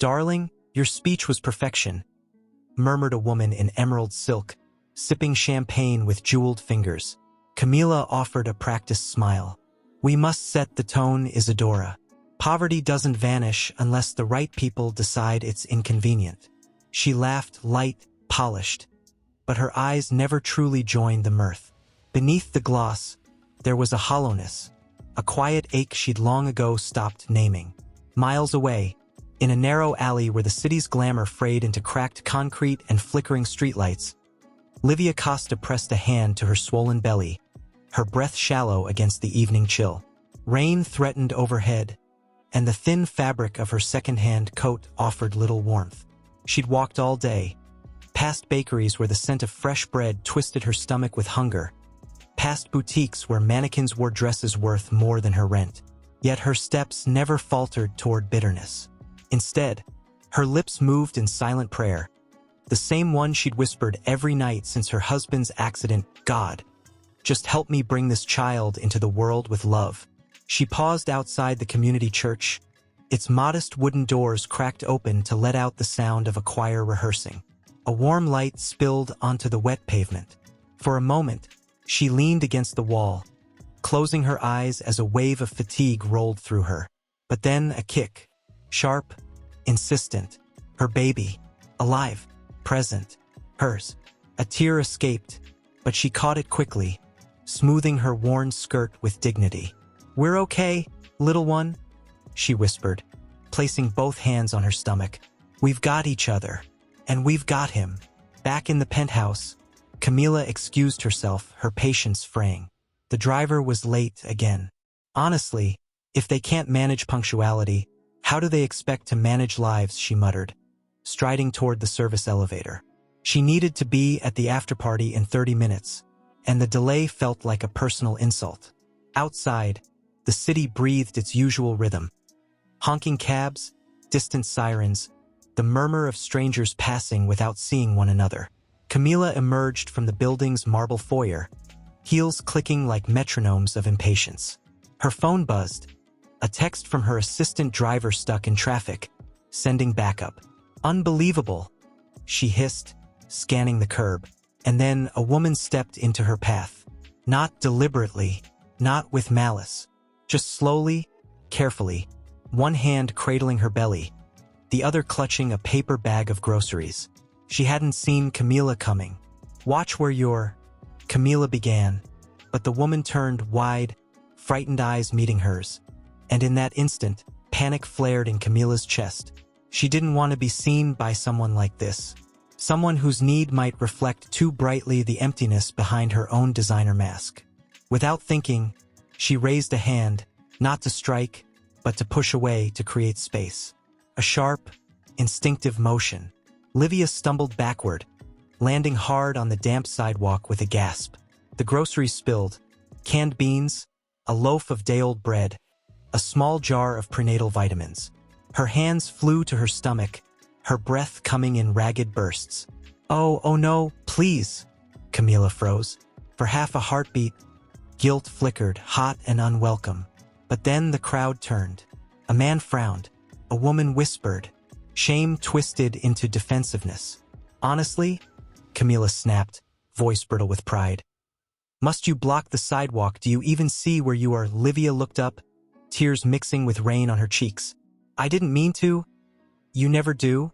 "Darling, your speech was perfection," murmured a woman in emerald silk, sipping champagne with jeweled fingers. Camila offered a practiced smile. "We must set the tone, Isadora. Poverty doesn't vanish unless the right people decide it's inconvenient." She laughed, light, polished, but her eyes never truly joined the mirth. Beneath the gloss, there was a hollowness, a quiet ache she'd long ago stopped naming. Miles away, in a narrow alley where the city's glamour frayed into cracked concrete and flickering streetlights, Livia Costa pressed a hand to her swollen belly, her breath shallow against the evening chill. Rain threatened overhead, and the thin fabric of her second-hand coat offered little warmth. She'd walked all day, past bakeries where the scent of fresh bread twisted her stomach with hunger, past boutiques where mannequins wore dresses worth more than her rent. Yet her steps never faltered toward bitterness. Instead, her lips moved in silent prayer, the same one she'd whispered every night since her husband's accident. "God, just help me bring this child into the world with love." She paused outside the community church, its modest wooden doors cracked open to let out the sound of a choir rehearsing. A warm light spilled onto the wet pavement. For a moment, she leaned against the wall, closing her eyes as a wave of fatigue rolled through her. But then a kick, sharp, insistent. Her baby, alive, present, hers. A tear escaped, but she caught it quickly, smoothing her worn skirt with dignity. "We're okay, little one," she whispered, placing both hands on her stomach. "We've got each other, and we've got him." Back in the penthouse, Camila excused herself, her patience fraying. The driver was late again. Honestly, if they can't manage punctuality, how do they expect to manage lives, she muttered, striding toward the service elevator. She needed to be at the afterparty in 30 minutes, and the delay felt like a personal insult. Outside, the city breathed its usual rhythm. Honking cabs, distant sirens, the murmur of strangers passing without seeing one another. Camila emerged from the building's marble foyer, heels clicking like metronomes of impatience. Her phone buzzed, a text from her assistant driver stuck in traffic, sending backup. "Unbelievable," she hissed, scanning the curb. And then a woman stepped into her path. Not deliberately, not with malice, just slowly, carefully, one hand cradling her belly, the other clutching a paper bag of groceries. She hadn't seen Camila coming. "Watch where you're," Camila began, but the woman turned wide, frightened eyes meeting hers. And in that instant, panic flared in Camila's chest. She didn't want to be seen by someone like this. Someone whose need might reflect too brightly the emptiness behind her own designer mask. Without thinking, she raised a hand, not to strike, but to push away to create space. A sharp, instinctive motion. Livia stumbled backward, landing hard on the damp sidewalk with a gasp. The groceries spilled, canned beans, a loaf of day-old bread, a small jar of prenatal vitamins. Her hands flew to her stomach, her breath coming in ragged bursts. Oh no, please," Camila froze. For half a heartbeat, guilt flickered, hot and unwelcome. But then the crowd turned. A man frowned. A woman whispered. Shame twisted into defensiveness. "Honestly," Camila snapped, voice brittle with pride. "Must you block the sidewalk? Do you even see where you are?" Livia looked up, tears mixing with rain on her cheeks. "I didn't mean to." "You never do?"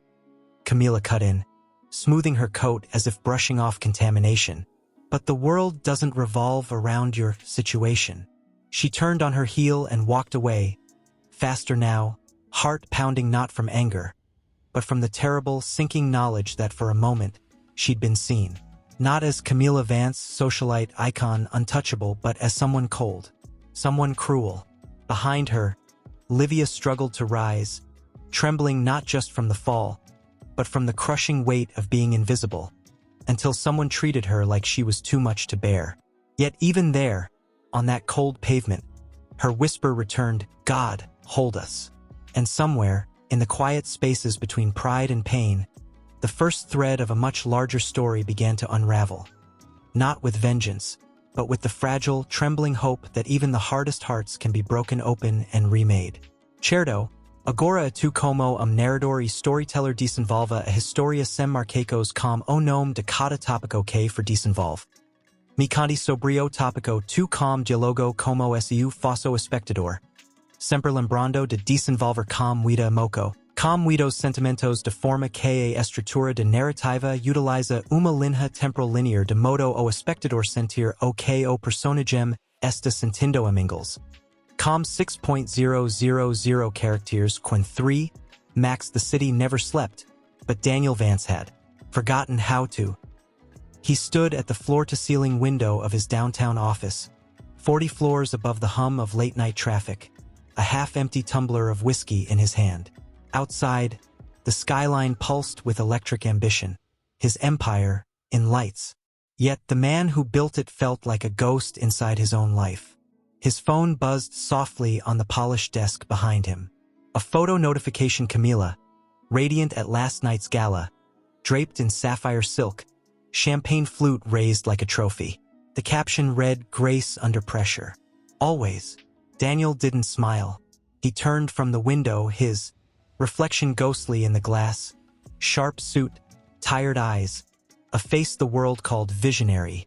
Camila cut in, smoothing her coat as if brushing off contamination. "But the world doesn't revolve around your situation." She turned on her heel and walked away, faster now, heart pounding not from anger, but from the terrible, sinking knowledge that for a moment, she'd been seen. Not as Camila Vance, socialite icon, untouchable, but as someone cold, someone cruel. Behind her, Livia struggled to rise, trembling not just from the fall, but from the crushing weight of being invisible, until someone treated her like she was too much to bear. Yet even there, on that cold pavement, her whisper returned, "God, hold us." And somewhere, in the quiet spaces between pride and pain, the first thread of a much larger story began to unravel. Not with vengeance, but with the fragile, trembling hope that even the hardest hearts can be broken open and remade. Certo, Agora tu como narrador y storyteller desenvolva a historia sem marcacos com o nome de cada topico que for desenvolve. Mi conti sobrio topico tu com dialogo como su fosso espectador. Sempre lembrando de desenvolver com vida moco. Com os sentimentos de forma que a estrutura de narrativa utiliza uma linha temporal linear de modo o espectador sentir o que o personagem está sentindo amingles. Com 6.000 characters when 3, Max the city never slept, but Daniel Vance had forgotten how to. He stood at the floor-to-ceiling window of his downtown office, 40 floors above the hum of late-night traffic, a half-empty tumbler of whiskey in his hand. Outside, the skyline pulsed with electric ambition, his empire in lights. Yet the man who built it felt like a ghost inside his own life. His phone buzzed softly on the polished desk behind him. A photo notification. Camila, radiant at last night's gala, draped in sapphire silk, champagne flute raised like a trophy. The caption read, "Grace under pressure." Always. Daniel didn't smile. He turned from the window, his reflection ghostly in the glass, sharp suit, tired eyes, a face the world called visionary.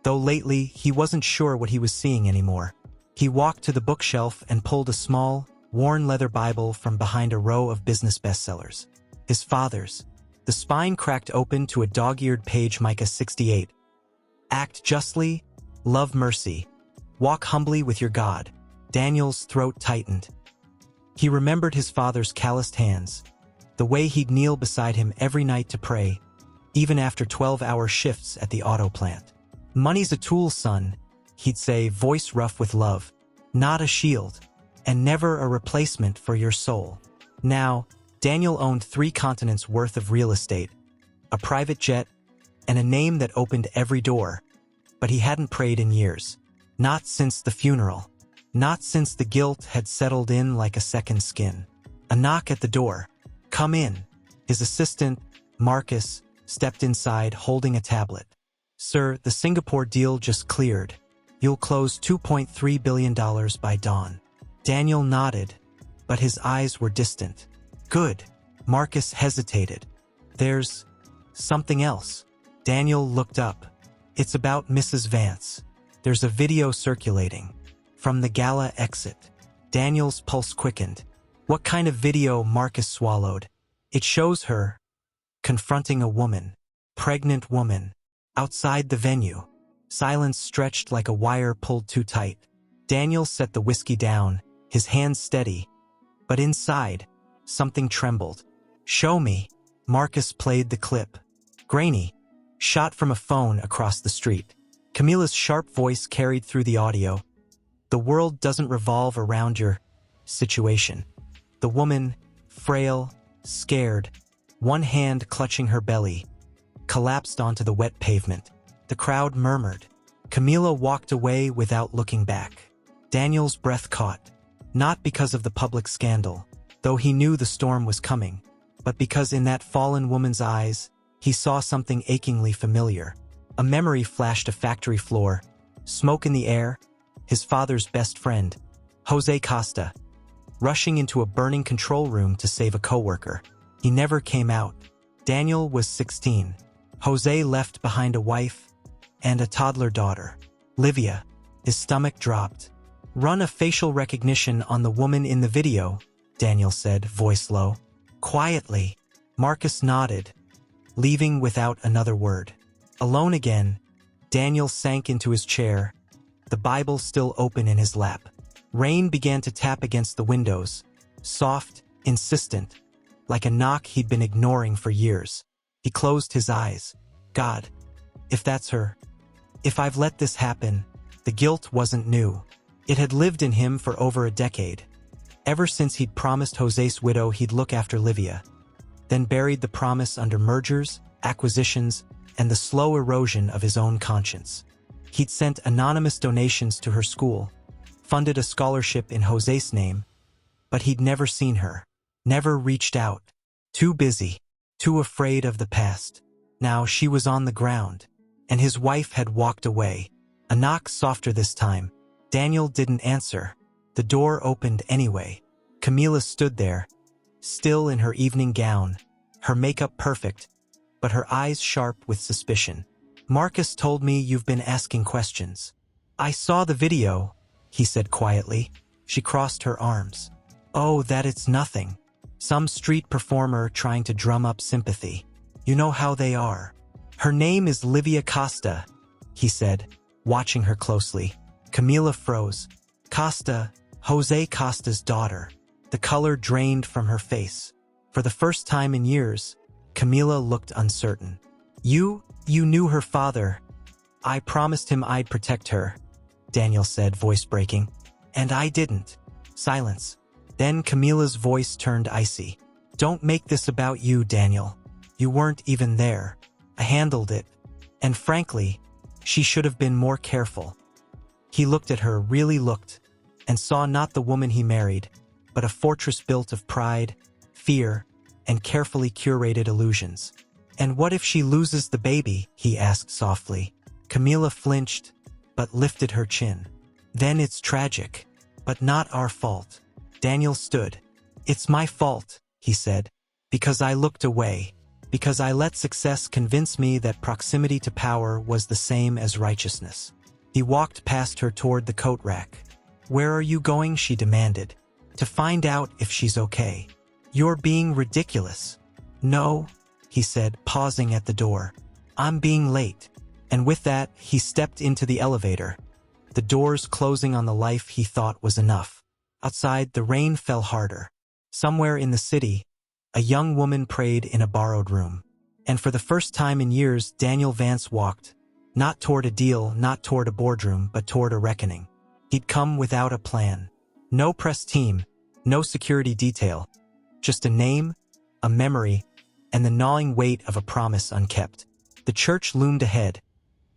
Though lately, he wasn't sure what he was seeing anymore. He walked to the bookshelf and pulled a small, worn leather Bible from behind a row of business bestsellers. His father's. The spine cracked open to a dog-eared page. Micah 68. Act justly, love mercy, walk humbly with your God. Daniel's throat tightened. He remembered his father's calloused hands, the way he'd kneel beside him every night to pray, even after 12-hour shifts at the auto plant. "Money's a tool, son," he'd say, voice rough with love, "not a shield, and never a replacement for your soul." Now, Daniel owned 3 continents worth of real estate, a private jet, and a name that opened every door. But he hadn't prayed in years. Not since the funeral. Not since the guilt had settled in like a second skin. A knock at the door. "Come in." His assistant, Marcus, stepped inside holding a tablet. "Sir, the Singapore deal just cleared. You'll close $2.3 billion by dawn." Daniel nodded, but his eyes were distant. "Good." Marcus hesitated. "There's something else." Daniel looked up. "It's about Mrs. Vance. There's a video circulating from the gala exit." Daniel's pulse quickened. "What kind of video?" Marcus swallowed. "It shows her confronting a woman, pregnant woman, outside the venue." Silence stretched like a wire pulled too tight. Daniel set the whiskey down, his hands steady. But inside, something trembled. "Show me." Marcus played the clip. Grainy. Shot from a phone across the street. Camila's sharp voice carried through the audio. "The world doesn't revolve around your situation." The woman, frail, scared, one hand clutching her belly, collapsed onto the wet pavement. The crowd murmured. Camila walked away without looking back. Daniel's breath caught, not because of the public scandal, though he knew the storm was coming, but because in that fallen woman's eyes, he saw something achingly familiar. A memory flashed. A factory floor, smoke in the air, his father's best friend, Jose Costa, rushing into a burning control room to save a coworker. He never came out. Daniel was 16. Jose left behind a wife and a toddler daughter. Livia. His stomach dropped. "Run a facial recognition on the woman in the video," Daniel said, voice low. Quietly, Marcus nodded, leaving without another word. Alone again, Daniel sank into his chair, the Bible still open in his lap. Rain began to tap against the windows, soft, insistent, like a knock he'd been ignoring for years. He closed his eyes. "God, if that's her, if I've let this happen." The guilt wasn't new. It had lived in him for over a decade. Ever since he'd promised Jose's widow he'd look after Livia, then buried the promise under mergers, acquisitions, and the slow erosion of his own conscience. He'd sent anonymous donations to her school, funded a scholarship in Jose's name, but he'd never seen her, never reached out. Too busy, too afraid of the past. Now she was on the ground, and his wife had walked away. A knock, softer this time. Daniel didn't answer. The door opened anyway. Camila stood there, still in her evening gown, her makeup perfect, but her eyes sharp with suspicion. Marcus told me you've been asking questions. I saw the video, he said quietly. She crossed her arms. Oh, that it's nothing. Some street performer trying to drum up sympathy. You know how they are. Her name is Livia Costa, he said, watching her closely. Camila froze. Costa, Jose Costa's daughter. The color drained from her face. For the first time in years, Camila looked uncertain. You knew her father. I promised him I'd protect her, Daniel said, voice breaking. And I didn't. Silence. Then Camila's voice turned icy. Don't make this about you, Daniel. You weren't even there. I handled it. And frankly, she should have been more careful. He looked at her, really looked, and saw not the woman he married, but a fortress built of pride, fear, and carefully curated illusions. And what if she loses the baby? He asked softly. Camila flinched, but lifted her chin. Then it's tragic, but not our fault. Daniel stood. It's my fault, he said, because I looked away, because I let success convince me that proximity to power was the same as righteousness. He walked past her toward the coat rack. Where are you going? She demanded. To find out if she's okay. You're being ridiculous. No, he said, pausing at the door. I'm being late. And with that, he stepped into the elevator. The doors closing on the life he thought was enough. Outside, the rain fell harder. Somewhere in the city, a young woman prayed in a borrowed room. And for the first time in years, Daniel Vance walked, not toward a deal, not toward a boardroom, but toward a reckoning. He'd come without a plan. No press team, no security detail. Just a name, a memory, and the gnawing weight of a promise unkept. The church loomed ahead,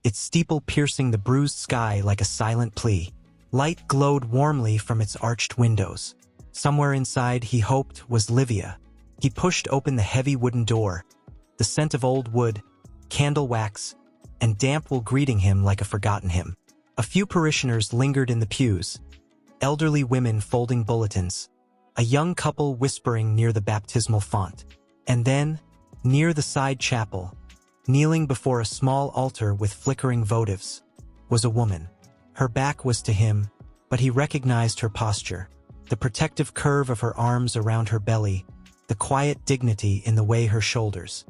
its steeple piercing the bruised sky like a silent plea. Light glowed warmly from its arched windows. Somewhere inside, he hoped, was Livia. He pushed open the heavy wooden door. The scent of old wood, candle wax, and damp wool greeting him like a forgotten hymn. A few parishioners lingered in the pews, elderly women folding bulletins, a young couple whispering near the baptismal font. And then, near the side chapel, kneeling before a small altar with flickering votives, was a woman. Her back was to him, but he recognized her posture, the protective curve of her arms around her belly, the quiet dignity in the way her shoulders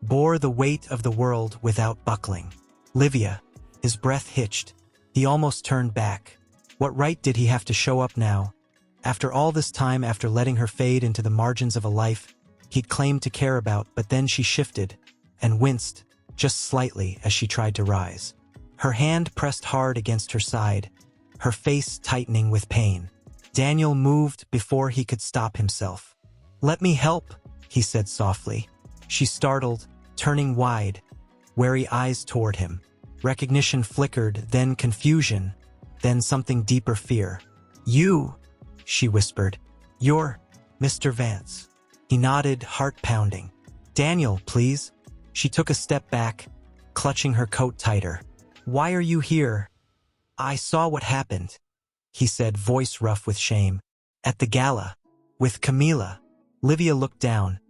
bore the weight of the world without buckling. Livia, his breath hitched. He almost turned back. What right did he have to show up now? After all this time, after letting her fade into the margins of a life he'd claimed to care about, but then she shifted and winced, just slightly, as she tried to rise. Her hand pressed hard against her side, her face tightening with pain. Daniel moved before he could stop himself. Let me help, he said softly. She startled, turning wide, wary eyes toward him. Recognition flickered, then confusion, then something deeper, fear. You, she whispered. You're Mr. Vance. He nodded, heart pounding. Daniel, please. She took a step back, clutching her coat tighter. Why are you here? I saw what happened, he said, voice rough with shame. At the gala, with Camila. Livia looked down,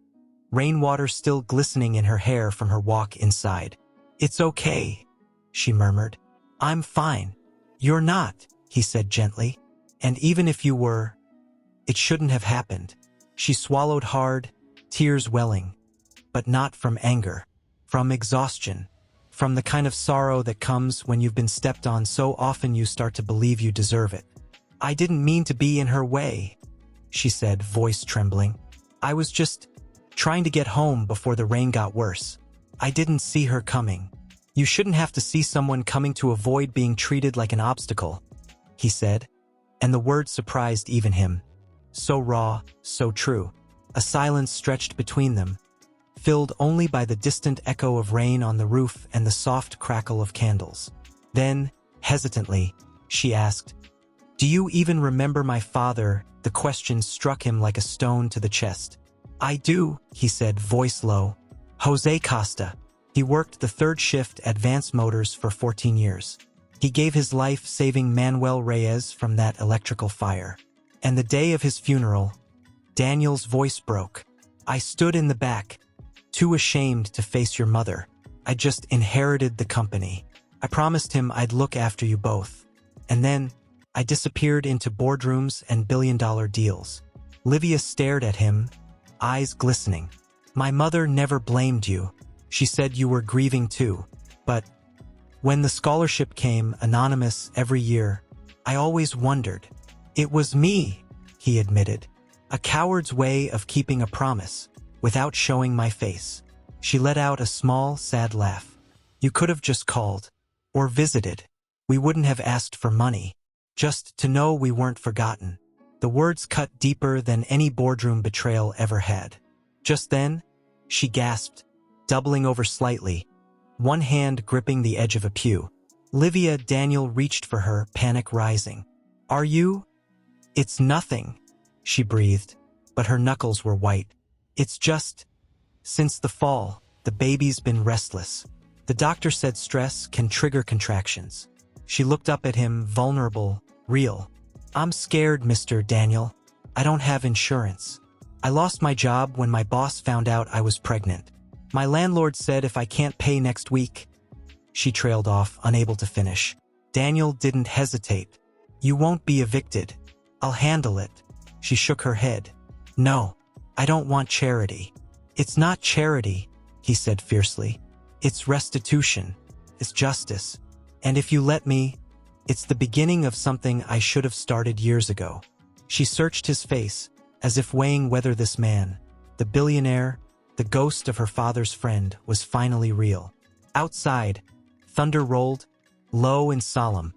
rainwater still glistening in her hair from her walk inside. It's okay, she murmured. I'm fine. You're not, he said gently. And even if you were, it shouldn't have happened. She swallowed hard, tears welling, but not from anger, from exhaustion, from the kind of sorrow that comes when you've been stepped on so often you start to believe you deserve it. I didn't mean to be in her way, she said, voice trembling. I was just trying to get home before the rain got worse. I didn't see her coming. You shouldn't have to see someone coming to avoid being treated like an obstacle, he said, and the words surprised even him. So raw, so true. A silence stretched between them, filled only by the distant echo of rain on the roof and the soft crackle of candles. Then, hesitantly, she asked, Do you even remember my father? The question struck him like a stone to the chest. I do, he said, voice low. Jose Costa. He worked the third shift at Vance Motors for 14 years. He gave his life saving Manuel Reyes from that electrical fire. And the day of his funeral, Daniel's voice broke. I stood in the back, too ashamed to face your mother. I just inherited the company. I promised him I'd look after you both. And then, I disappeared into boardrooms and billion-dollar deals. Livia stared at him, eyes glistening. My mother never blamed you. She said you were grieving too. But when the scholarship came, anonymous every year, I always wondered. It was me, he admitted. A coward's way of keeping a promise, without showing my face. She let out a small, sad laugh. You could have just called. Or visited. We wouldn't have asked for money. Just to know we weren't forgotten. The words cut deeper than any boardroom betrayal ever had. Just then, she gasped, doubling over slightly, one hand gripping the edge of a pew. Livia. Daniel reached for her, panic rising. Are you? It's nothing, she breathed, but her knuckles were white. It's just, since the fall, the baby's been restless. The doctor said stress can trigger contractions. She looked up at him, vulnerable, real. I'm scared, Mr. Daniel. I don't have insurance. I lost my job when my boss found out I was pregnant. My landlord said if I can't pay next week. She trailed off, unable to finish. Daniel didn't hesitate. You won't be evicted. I'll handle it. She shook her head. No, I don't want charity. It's not charity, he said fiercely. It's restitution. It's justice. And if you let me, it's the beginning of something I should have started years ago. She searched his face, as if weighing whether this man, the billionaire, the ghost of her father's friend, was finally real. Outside, thunder rolled, low and solemn,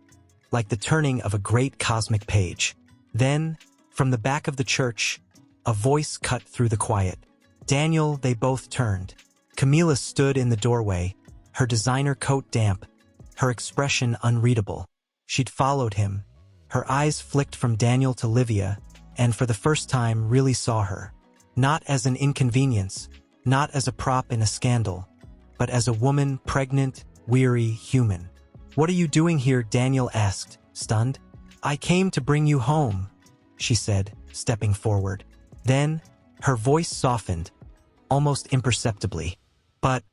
like the turning of a great cosmic page. Then, from the back of the church, a voice cut through the quiet. Daniel. They both turned. Camila stood in the doorway, her designer coat damp, her expression unreadable. She'd followed him. Her eyes flicked from Daniel to Livia, and for the first time really saw her. Not as an inconvenience, not as a prop in a scandal, but as a woman, pregnant, weary, human. What are you doing here? Daniel asked, stunned. I came to bring you home, she said, stepping forward. Then, her voice softened, almost imperceptibly. But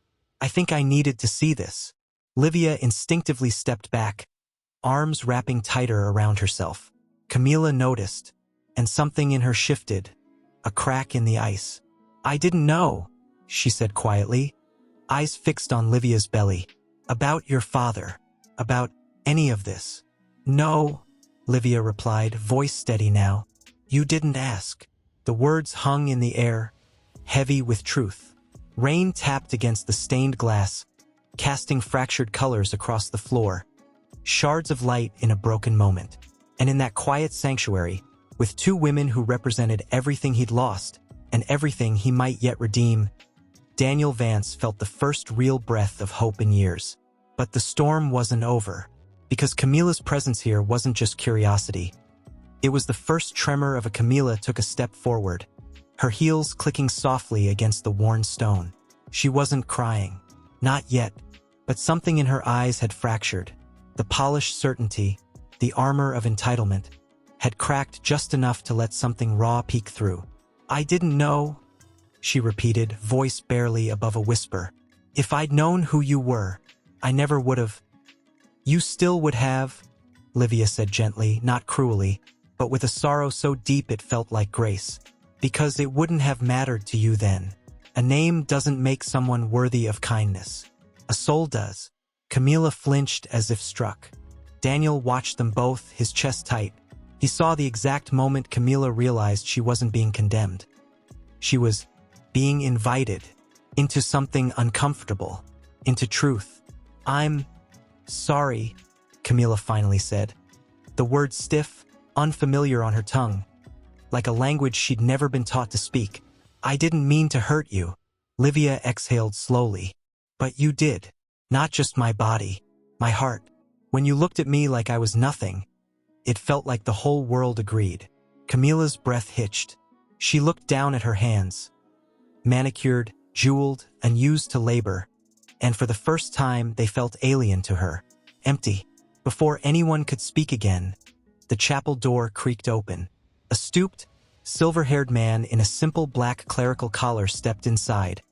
I think I needed to see this. Livia instinctively stepped back, arms wrapping tighter around herself. Camila noticed, and something in her shifted, a crack in the ice. I didn't know, she said quietly, eyes fixed on Livia's belly. About your father. About any of this. No, Livia replied, voice steady now. You didn't ask. The words hung in the air, heavy with truth. Rain tapped against the stained glass, casting fractured colors across the floor. Shards of light in a broken moment. And in that quiet sanctuary, with two women who represented everything he'd lost, and everything he might yet redeem, Daniel Vance felt the first real breath of hope in years. But the storm wasn't over, because Camila's presence here wasn't just curiosity. It was the first tremor of a Camila took a step forward, her heels clicking softly against the worn stone. She wasn't crying. Not yet, but something in her eyes had fractured. The polished certainty, the armor of entitlement, had cracked just enough to let something raw peek through. I didn't know, she repeated, voice barely above a whisper. If I'd known who you were, I never would have. You still would have, Livia said gently, not cruelly, but with a sorrow so deep it felt like grace. Because it wouldn't have mattered to you then. A name doesn't make someone worthy of kindness. A soul does. Camila flinched as if struck. Daniel watched them both, his chest tight. He saw the exact moment Camila realized she wasn't being condemned. She was being invited into something uncomfortable, into truth. I'm sorry, Camila finally said. The word stiff, unfamiliar on her tongue, like a language she'd never been taught to speak. I didn't mean to hurt you, Livia exhaled slowly. But you did. Not just my body, my heart. When you looked at me like I was nothing, it felt like the whole world agreed. Camila's breath hitched. She looked down at her hands, manicured, jeweled, and used to labor, and for the first time they felt alien to her, empty. Before anyone could speak again, the chapel door creaked open. A stooped, Silver-haired man in a simple black clerical collar stepped inside,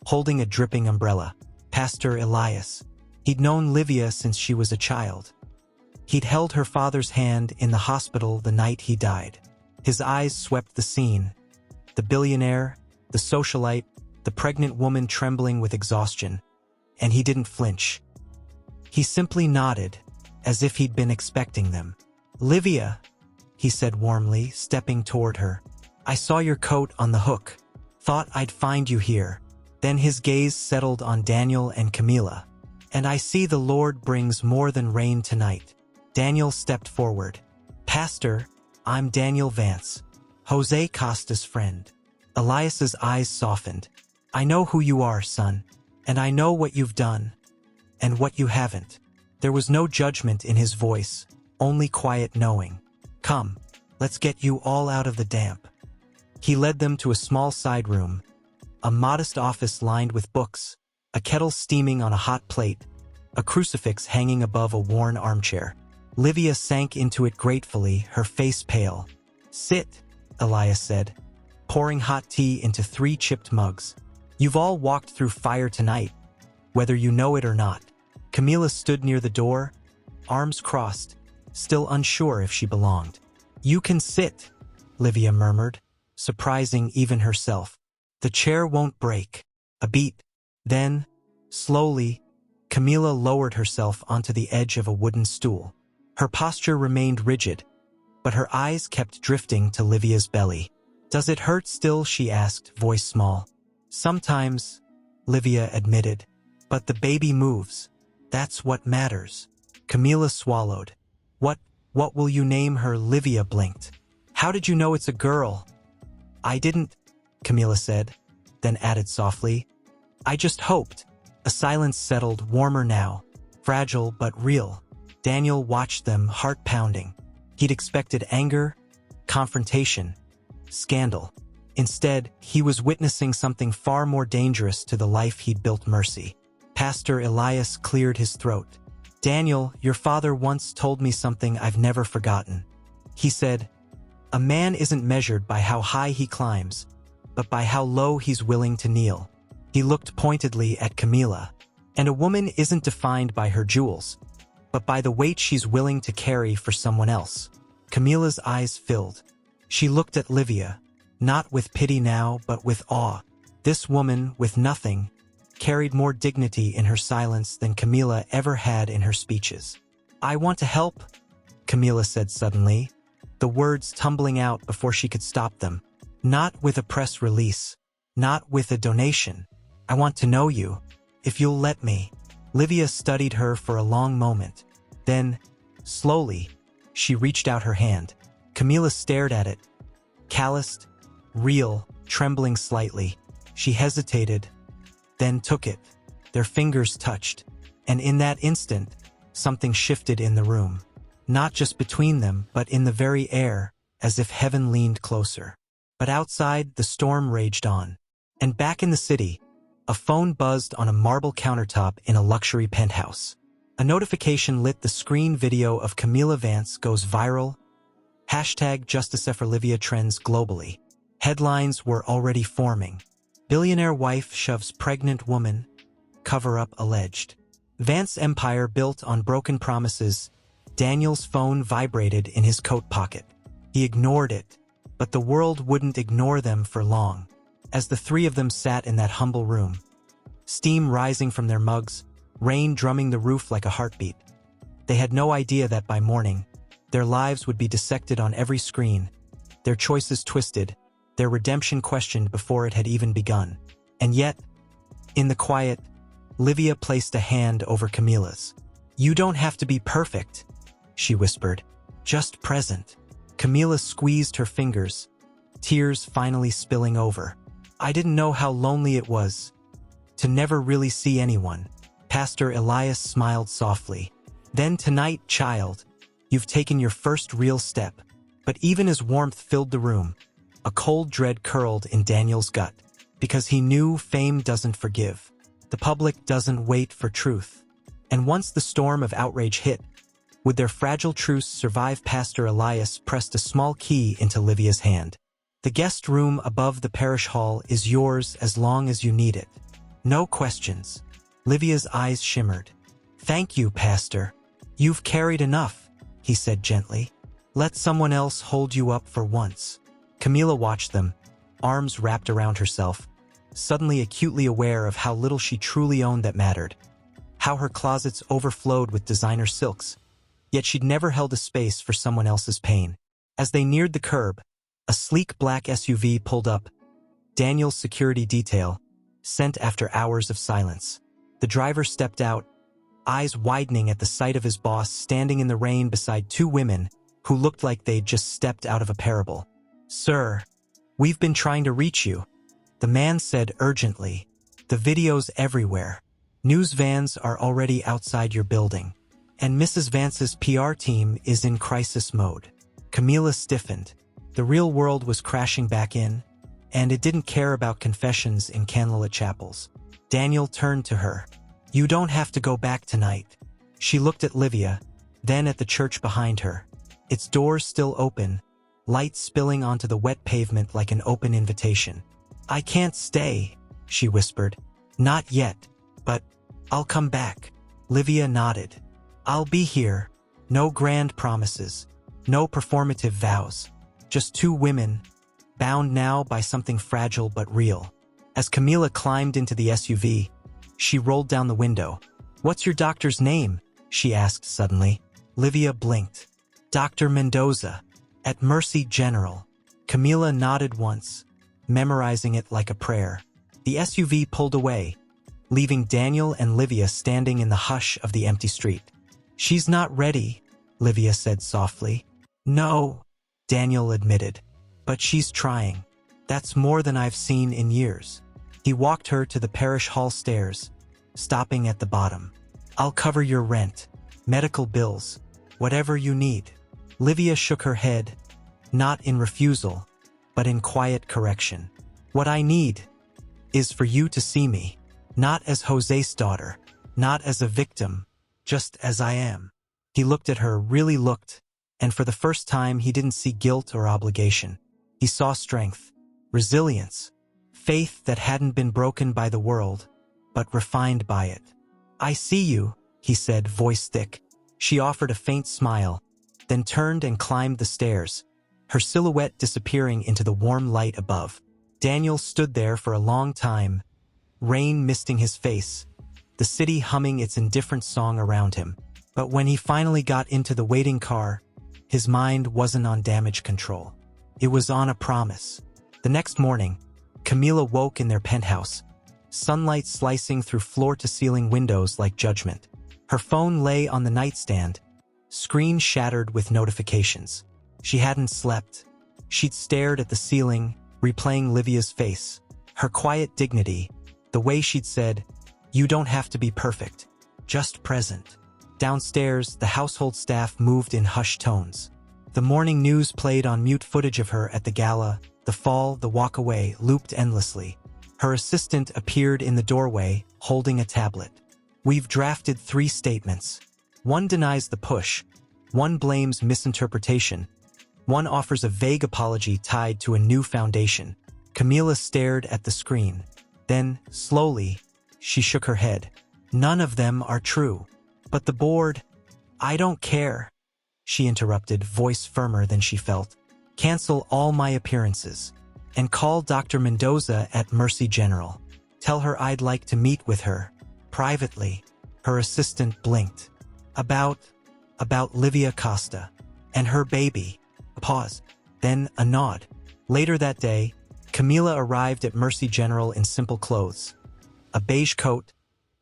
holding a dripping umbrella. Pastor Elias. He'd known Livia since she was a child. He'd held her father's hand in the hospital the night he died. His eyes swept the scene. The billionaire, the socialite, the pregnant woman trembling with exhaustion. And he didn't flinch. He simply nodded, as if he'd been expecting them. "Livia," he said warmly, stepping toward her. "I saw your coat on the hook. Thought I'd find you here." Then his gaze settled on Daniel and Camila. "And I see the Lord brings more than rain tonight." Daniel stepped forward. "Pastor, I'm Daniel Vance, Jose Costa's friend." Elias's eyes softened. "I know who you are, son, and I know what you've done, and what you haven't." There was no judgment in his voice, only quiet knowing. "Come, let's get you all out of the damp." He led them to a small side room, a modest office lined with books, a kettle steaming on a hot plate, a crucifix hanging above a worn armchair. Livia sank into it gratefully, her face pale. "Sit," Elias said, pouring hot tea into 3 chipped mugs. "You've all walked through fire tonight, whether you know it or not." Camila stood near the door, arms crossed, still unsure if she belonged. "You can sit," Livia murmured, surprising even herself. "The chair won't break." A beat. Then, slowly, Camila lowered herself onto the edge of a wooden stool. Her posture remained rigid, but her eyes kept drifting to Livia's belly. "Does it hurt still?" she asked, voice small. "Sometimes," Livia admitted, "but the baby moves. That's what matters." Camila swallowed. What will you name her?" Livia blinked. "How did you know it's a girl?" "I didn't," Camila said, then added softly, "I just hoped." A silence settled, warmer now, fragile but real. Daniel watched them, heart pounding. He'd expected anger, confrontation, scandal. Instead, he was witnessing something far more dangerous to the life he'd built. Mercy. Pastor Elias cleared his throat. "Daniel, your father once told me something I've never forgotten. He said, 'A man isn't measured by how high he climbs, but by how low he's willing to kneel.'" He looked pointedly at Camila. "And a woman isn't defined by her jewels, but by the weight she's willing to carry for someone else." Camila's eyes filled. She looked at Livia, not with pity now, but with awe. This woman, with nothing, carried more dignity in her silence than Camila ever had in her speeches. "I want to help," Camila said suddenly, the words tumbling out before she could stop them. "Not with a press release, not with a donation. I want to know you, if you'll let me." Livia studied her for a long moment. Then, slowly, she reached out her hand. Camila stared at it, calloused, real, trembling slightly. She hesitated, then took it. Their fingers touched, and in that instant, something shifted in the room. Not just between them, but in the very air, as if heaven leaned closer. But outside, the storm raged on. And back in the city, a phone buzzed on a marble countertop in a luxury penthouse. A notification lit the screen. Video of Camila Vance goes viral. #JusticeForLivia trends globally. Headlines were already forming. Billionaire wife shoves pregnant woman. Cover-up alleged. Vance empire built on broken promises. Daniel's phone vibrated in his coat pocket. He ignored it, but the world wouldn't ignore them for long. As the 3 of them sat in that humble room, steam rising from their mugs, rain drumming the roof like a heartbeat, they had no idea that by morning, their lives would be dissected on every screen, their choices twisted, their redemption questioned before it had even begun. And yet, in the quiet, Livia placed a hand over Camila's. "You don't have to be perfect," she whispered, "just present." Camila squeezed her fingers, tears finally spilling over. "I didn't know how lonely it was to never really see anyone." Pastor Elias smiled softly. "Then tonight, child, you've taken your first real step." But even as warmth filled the room, a cold dread curled in Daniel's gut, because he knew fame doesn't forgive. The public doesn't wait for truth. And once the storm of outrage hit, would their fragile truce survive? Pastor Elias pressed a small key into Livia's hand. The guest room above the parish hall is yours as long as you need it. No questions. Livia's eyes shimmered. Thank you, Pastor. You've carried enough, he said gently. Let someone else hold you up for once. Camilla watched them, arms wrapped around herself, suddenly acutely aware of how little she truly owned that mattered, how her closets overflowed with designer silks, yet she'd never held a space for someone else's pain. As they neared the curb, a sleek black SUV pulled up, Daniel's security detail, sent after hours of silence. The driver stepped out, eyes widening at the sight of his boss standing in the rain beside two women who looked like they'd just stepped out of a parable. Sir, we've been trying to reach you, the man said urgently. The video's everywhere. News vans are already outside your building, and Mrs. Vance's PR team is in crisis mode. Camilla stiffened. The real world was crashing back in, and it didn't care about confessions in candlelit chapels. Daniel turned to her. You don't have to go back tonight. She looked at Livia, then at the church behind her. Its doors still open, light spilling onto the wet pavement like an open invitation. I can't stay, she whispered. Not yet, but I'll come back. Livia nodded. I'll be here. No grand promises, no performative vows. Just two women, bound now by something fragile but real. As Camilla climbed into the SUV, she rolled down the window. What's your doctor's name? She asked suddenly. Livia blinked. Dr. Mendoza, at Mercy General. Camilla nodded once, memorizing it like a prayer. The SUV pulled away, leaving Daniel and Livia standing in the hush of the empty street. She's not ready, Livia said softly. No, Daniel admitted, but she's trying. That's more than I've seen in years. He walked her to the parish hall stairs, stopping at the bottom. I'll cover your rent, medical bills, whatever you need. Livia shook her head, not in refusal, but in quiet correction. What I need is for you to see me, not as Jose's daughter, not as a victim, just as I am. He looked at her, really looked, and for the first time he didn't see guilt or obligation. He saw strength, resilience, faith that hadn't been broken by the world, but refined by it. I see you, he said, voice thick. She offered a faint smile, then turned and climbed the stairs, her silhouette disappearing into the warm light above. Daniel stood there for a long time, rain misting his face, the city humming its indifferent song around him. But when he finally got into the waiting car, his mind wasn't on damage control. It was on a promise. The next morning, Camilla woke in their penthouse, sunlight slicing through floor-to-ceiling windows like judgment. Her phone lay on the nightstand, screen shattered with notifications. She hadn't slept. She'd stared at the ceiling, replaying Livia's face, her quiet dignity, the way she'd said, "You don't have to be perfect, just present." Downstairs, the household staff moved in hushed tones. The morning news played on mute footage of her at the gala. The fall, the walk away, looped endlessly. Her assistant appeared in the doorway, holding a tablet. We've drafted 3 statements. One denies the push. One blames misinterpretation. One offers a vague apology tied to a new foundation. Camilla stared at the screen. Then, slowly, she shook her head. None of them are true. But the board, I don't care, she interrupted, voice firmer than she felt. Cancel all my appearances. And call Dr. Mendoza at Mercy General. Tell her I'd like to meet with her. Privately. Her assistant blinked. About Livia Costa. And her baby. A pause. Then a nod. Later that day, Camilla arrived at Mercy General in simple clothes. A beige coat,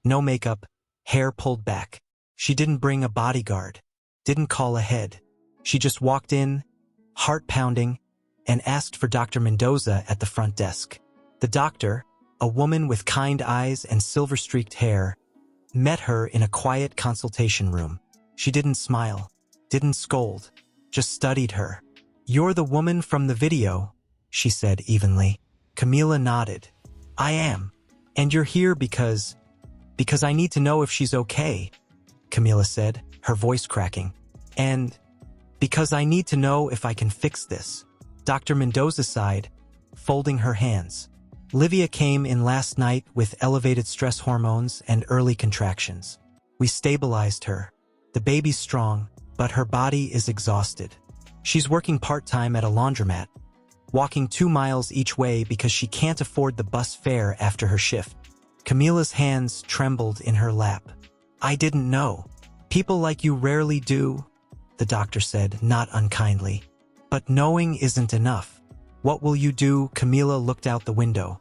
no makeup, hair pulled back. She didn't bring a bodyguard, didn't call ahead. She just walked in, heart pounding, and asked for Dr. Mendoza at the front desk. The doctor, a woman with kind eyes and silver-streaked hair, met her in a quiet consultation room. She didn't smile, didn't scold, just studied her. You're the woman from the video, she said evenly. Camilla nodded. I am. And you're here because I need to know if she's okay, Camilla said, her voice cracking. And because I need to know if I can fix this. Dr. Mendoza sighed, folding her hands. Livia came in last night with elevated stress hormones and early contractions. We stabilized her. The baby's strong, but her body is exhausted. She's working part-time at a laundromat, walking 2 miles each way because she can't afford the bus fare after her shift. Camila's hands trembled in her lap. I didn't know. People like you rarely do, the doctor said, not unkindly. But knowing isn't enough. What will you do? Camila looked out the window.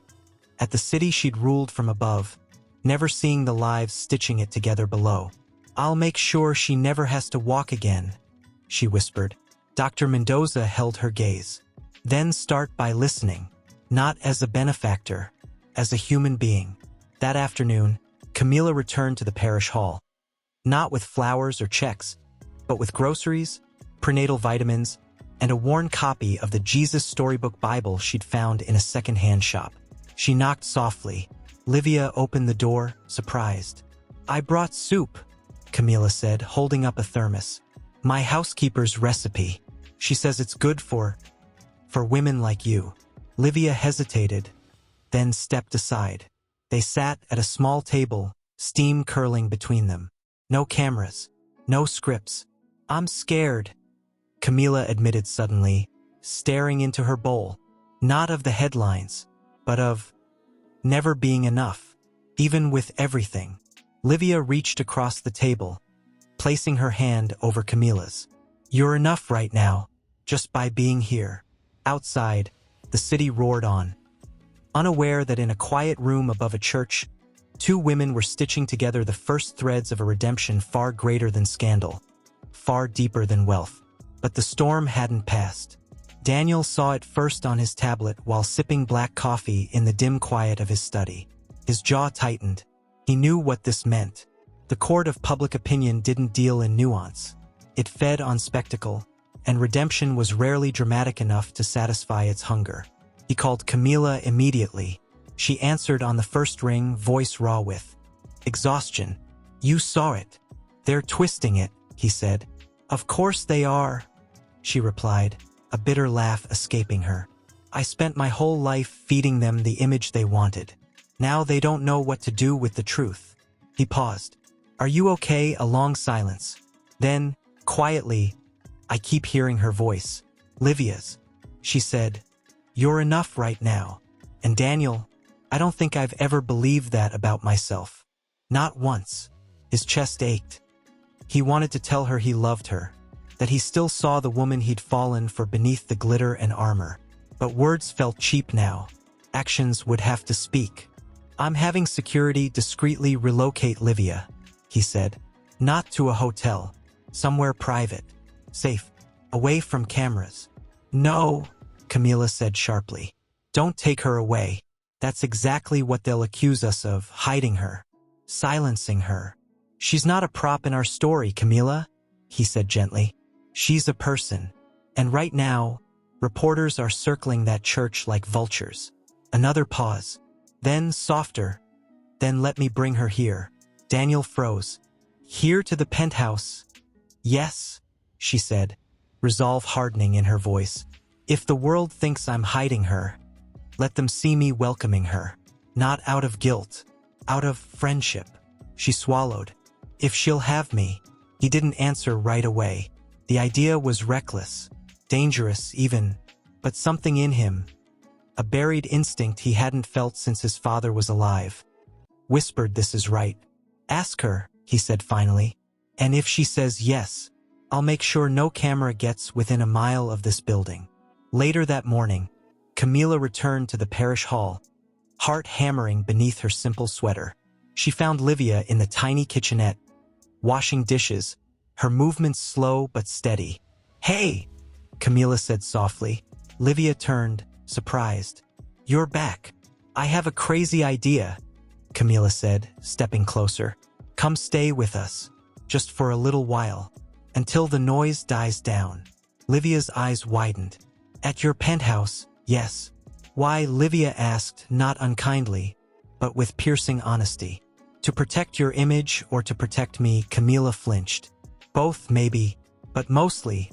At the city she'd ruled from above, never seeing the lives stitching it together below. I'll make sure she never has to walk again, she whispered. Dr. Mendoza held her gaze. Then start by listening, not as a benefactor, as a human being. That afternoon, Camila returned to the parish hall. Not with flowers or checks, but with groceries, prenatal vitamins, and a worn copy of the Jesus Storybook Bible she'd found in a second-hand shop. She knocked softly. Livia opened the door, surprised. I brought soup, Camila said, holding up a thermos. My housekeeper's recipe. She says it's good for women like you. Livia hesitated, then stepped aside. They sat at a small table, steam curling between them. No cameras, no scripts. I'm scared, Camila admitted suddenly, staring into her bowl. Not of the headlines, but of never being enough, even with everything. Livia reached across the table, placing her hand over Camila's. You're enough right now, just by being here. Outside, the city roared on. Unaware that in a quiet room above a church, 2 women were stitching together the first threads of a redemption far greater than scandal, far deeper than wealth. But the storm hadn't passed. Daniel saw it first on his tablet while sipping black coffee in the dim quiet of his study. His jaw tightened. He knew what this meant. The court of public opinion didn't deal in nuance. It fed on spectacle, and redemption was rarely dramatic enough to satisfy its hunger. He called Camila immediately. She answered on the first ring, voice raw with exhaustion. You saw it. They're twisting it, he said. Of course they are, she replied, a bitter laugh escaping her. I spent my whole life feeding them the image they wanted. Now they don't know what to do with the truth. He paused. Are you okay? A long silence. Then, quietly, I keep hearing her voice. Livia's. She said, You're enough right now. And Daniel, I don't think I've ever believed that about myself. Not once. His chest ached. He wanted to tell her he loved her, that he still saw the woman he'd fallen for beneath the glitter and armor. But words felt cheap now. Actions would have to speak. I'm having security discreetly relocate Livia, he said. Not to a hotel. Somewhere private. Safe. Away from cameras. No, Camila said sharply. Don't take her away. That's exactly what they'll accuse us of, hiding her. Silencing her. She's not a prop in our story, Camila, he said gently. She's a person. And right now, reporters are circling that church like vultures. Another pause. Then softer. Then let me bring her here. Daniel froze. Here to the penthouse. Yes, she said, resolve hardening in her voice. If the world thinks I'm hiding her, let them see me welcoming her. Not out of guilt. Out of friendship. She swallowed. If she'll have me. He didn't answer right away. The idea was reckless. Dangerous, even. But something in him, a buried instinct he hadn't felt since his father was alive, whispered this is right. Ask her, he said finally. And if she says yes, I'll make sure no camera gets within a mile of this building. Later that morning, Camila returned to the parish hall, heart hammering beneath her simple sweater. She found Livia in the tiny kitchenette, washing dishes, her movements slow but steady. Hey, Camila said softly. Livia turned, surprised. You're back. I have a crazy idea, Camila said, stepping closer. Come stay with us, just for a little while, until the noise dies down. Livia's eyes widened. At your penthouse, yes. Why? Livia asked, not unkindly, but with piercing honesty. To protect your image or to protect me? Camila flinched. Both, maybe, but mostly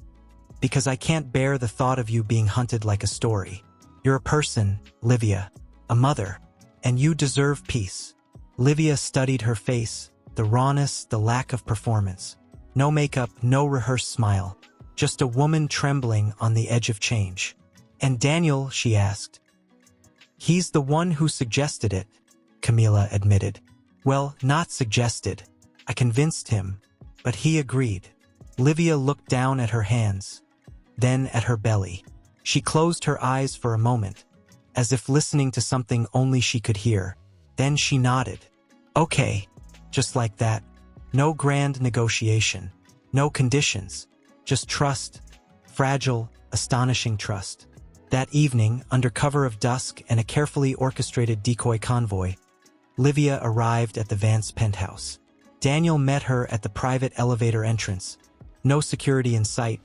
because I can't bear the thought of you being hunted like a story. You're a person, Livia, a mother, and you deserve peace. Livia studied her face, the rawness, the lack of performance. No makeup, no rehearsed smile, just a woman trembling on the edge of change. And Daniel, she asked. He's the one who suggested it, Camila admitted. Well, not suggested. I convinced him, but he agreed. Livia looked down at her hands, then at her belly. She closed her eyes for a moment, as if listening to something only she could hear. Then she nodded. Okay, just like that. No grand negotiation, no conditions, just trust, fragile, astonishing trust. That evening, under cover of dusk and a carefully orchestrated decoy convoy, Livia arrived at the Vance penthouse. Daniel met her at the private elevator entrance. No security in sight,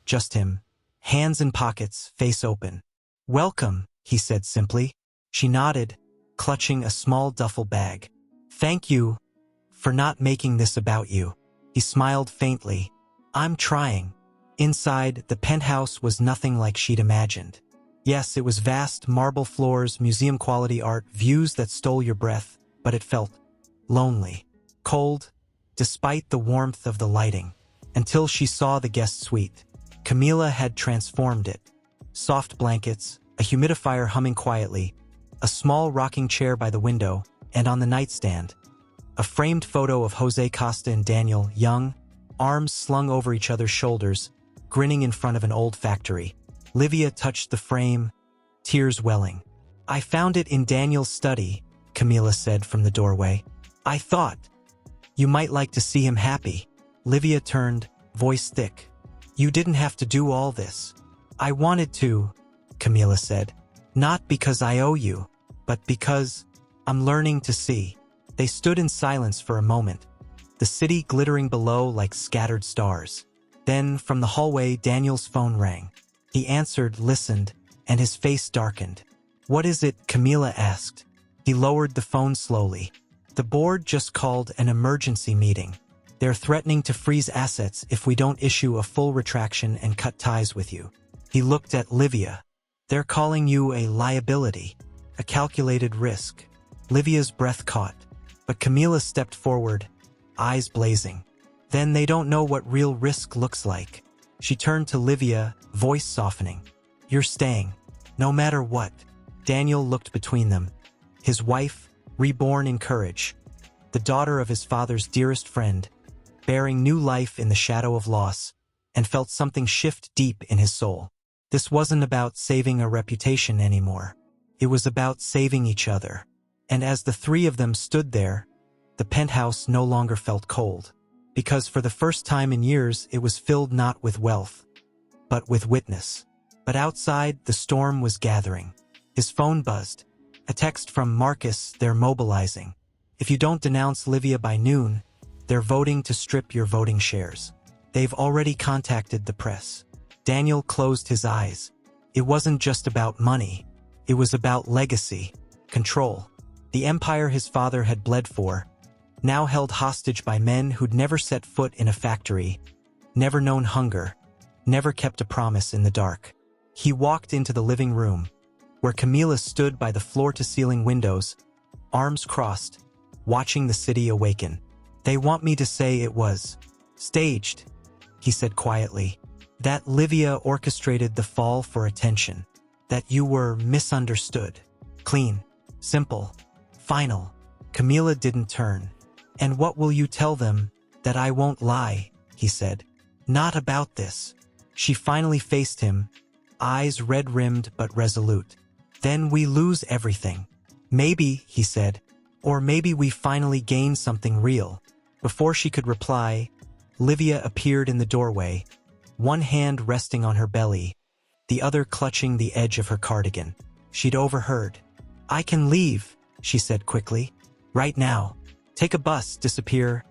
just him, hands in pockets, face open. Welcome, he said simply. She nodded, clutching a small duffel bag. Thank you for not making this about you. He smiled faintly. I'm trying. Inside, the penthouse was nothing like she'd imagined. Yes, it was vast, marble floors, museum-quality art, views that stole your breath, but it felt lonely, cold, despite the warmth of the lighting. Until she saw the guest suite. Camila had transformed it. Soft blankets, a humidifier humming quietly, a small rocking chair by the window, and on the nightstand, a framed photo of Jose Costa and Daniel, young, arms slung over each other's shoulders, grinning in front of an old factory. Livia touched the frame, tears welling. I found it in Daniel's study, Camila said from the doorway. I thought you might like to see him happy. Livia turned, voice thick. You didn't have to do all this. I wanted to, Camila said. Not because I owe you, but because I'm learning to see. They stood in silence for a moment, the city glittering below like scattered stars. Then, from the hallway, Daniel's phone rang. He answered, listened, and his face darkened. What is it? Camila asked. He lowered the phone slowly. The board just called an emergency meeting. They're threatening to freeze assets if we don't issue a full retraction and cut ties with you. He looked at Livia. They're calling you a liability, a calculated risk. Livia's breath caught, but Camila stepped forward, eyes blazing. Then they don't know what real risk looks like. She turned to Livia, voice softening. You're staying, no matter what. Daniel looked between them. His wife, reborn in courage, the daughter of his father's dearest friend, bearing new life in the shadow of loss, and felt something shift deep in his soul. This wasn't about saving a reputation anymore. It was about saving each other. And as the three of them stood there, the penthouse no longer felt cold. Because for the first time in years, it was filled not with wealth, but with witness. But outside, the storm was gathering. His phone buzzed. A text from Marcus, they're mobilizing. If you don't denounce Livia by noon, they're voting to strip your voting shares. They've already contacted the press. Daniel closed his eyes. It wasn't just about money. It was about legacy, control. The empire his father had bled for, now held hostage by men who'd never set foot in a factory, never known hunger, never kept a promise in the dark. He walked into the living room, where Camila stood by the floor-to-ceiling windows, arms crossed, watching the city awaken. They want me to say it was staged, he said quietly. That Livia orchestrated the fall for attention. That you were misunderstood. Clean, simple, final. Camila didn't turn. And what will you tell them? That I won't lie, he said. Not about this. She finally faced him, eyes red-rimmed but resolute. Then we lose everything. Maybe, he said, or maybe we finally gain something real. Before she could reply, Livia appeared in the doorway, one hand resting on her belly, the other clutching the edge of her cardigan. She'd overheard. I can leave, she said quickly. Right now. Take a bus, disappear.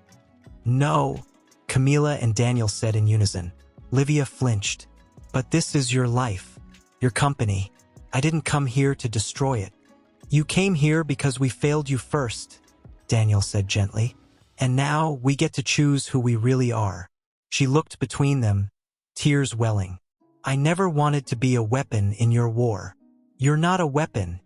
No, Camila and Daniel said in unison. Livia flinched. But this is your life, your company. I didn't come here to destroy it. You came here because we failed you first, Daniel said gently. And now we get to choose who we really are. She looked between them, tears welling. I never wanted to be a weapon in your war. "You're not a weapon,"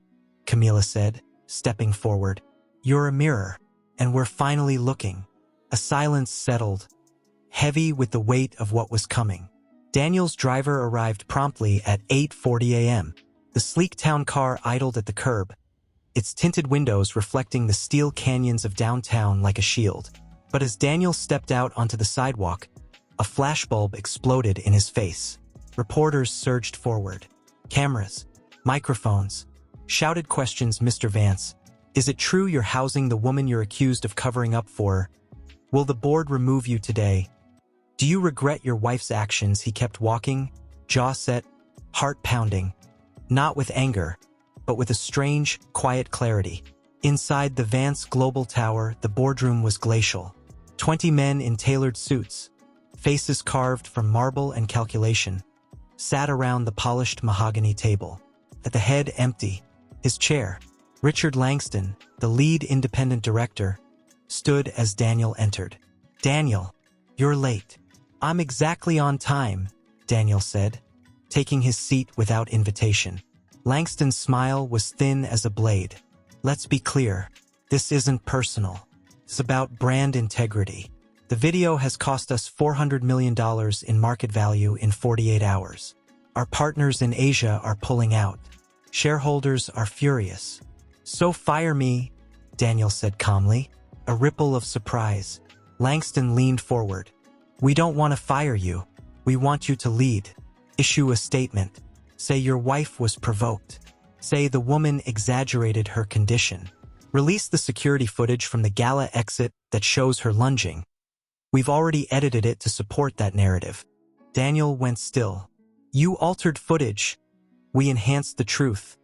Camila said, stepping forward. "You're a mirror, and we're finally looking." A silence settled, heavy with the weight of what was coming. Daniel's driver arrived promptly at 8:40 a.m. The sleek town car idled at the curb, its tinted windows reflecting the steel canyons of downtown like a shield. But as Daniel stepped out onto the sidewalk, a flashbulb exploded in his face. Reporters surged forward. Cameras, microphones, shouted questions. "Mr. Vance, is it true you're housing the woman you're accused of covering up for? Will the board remove you today? Do you regret your wife's actions?" He kept walking, jaw set, heart pounding, not with anger, but with a strange, quiet clarity. Inside the Vance Global Tower, the boardroom was glacial. 20 men in tailored suits, faces carved from marble and calculation, sat around the polished mahogany table. At the head, empty, his chair, Richard Langston, the lead independent director, stood as Daniel entered. "Daniel, you're late." "I'm exactly on time," Daniel said, taking his seat without invitation. Langston's smile was thin as a blade. "Let's be clear, this isn't personal. It's about brand integrity. The video has cost us $400 million in market value in 48 hours. Our partners in Asia are pulling out. Shareholders are furious. So fire me," Daniel said calmly. A ripple of surprise. Langston leaned forward. "We don't want to fire you. We want you to lead. Issue a statement. Say your wife was provoked. Say the woman exaggerated her condition. Release the security footage from the gala exit that shows her lunging. We've already edited it to support that narrative." Daniel went still. "You altered footage. We enhanced the truth,"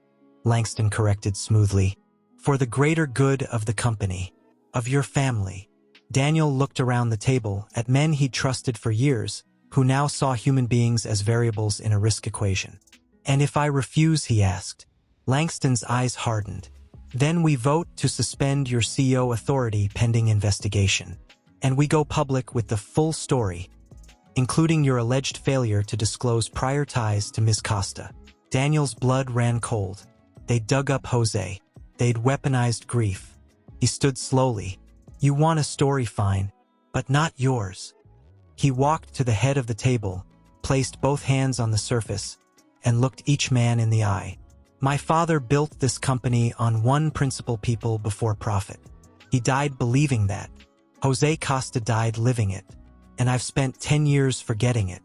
Langston corrected smoothly. "For the greater good of the company, of your family." Daniel looked around the table at men he'd trusted for years, who now saw human beings as variables in a risk equation. "And if I refuse?" he asked. Langston's eyes hardened. "Then we vote to suspend your CEO authority pending investigation. And we go public with the full story, including your alleged failure to disclose prior ties to Ms. Costa." Daniel's blood ran cold. They'd dug up Jose. They'd weaponized grief. He stood slowly. "You want a story, fine, but not yours." He walked to the head of the table, placed both hands on the surface, and looked each man in the eye. "My father built this company on one principle: people before profit. He died believing that. Jose Costa died living it, and I've spent 10 years forgetting it."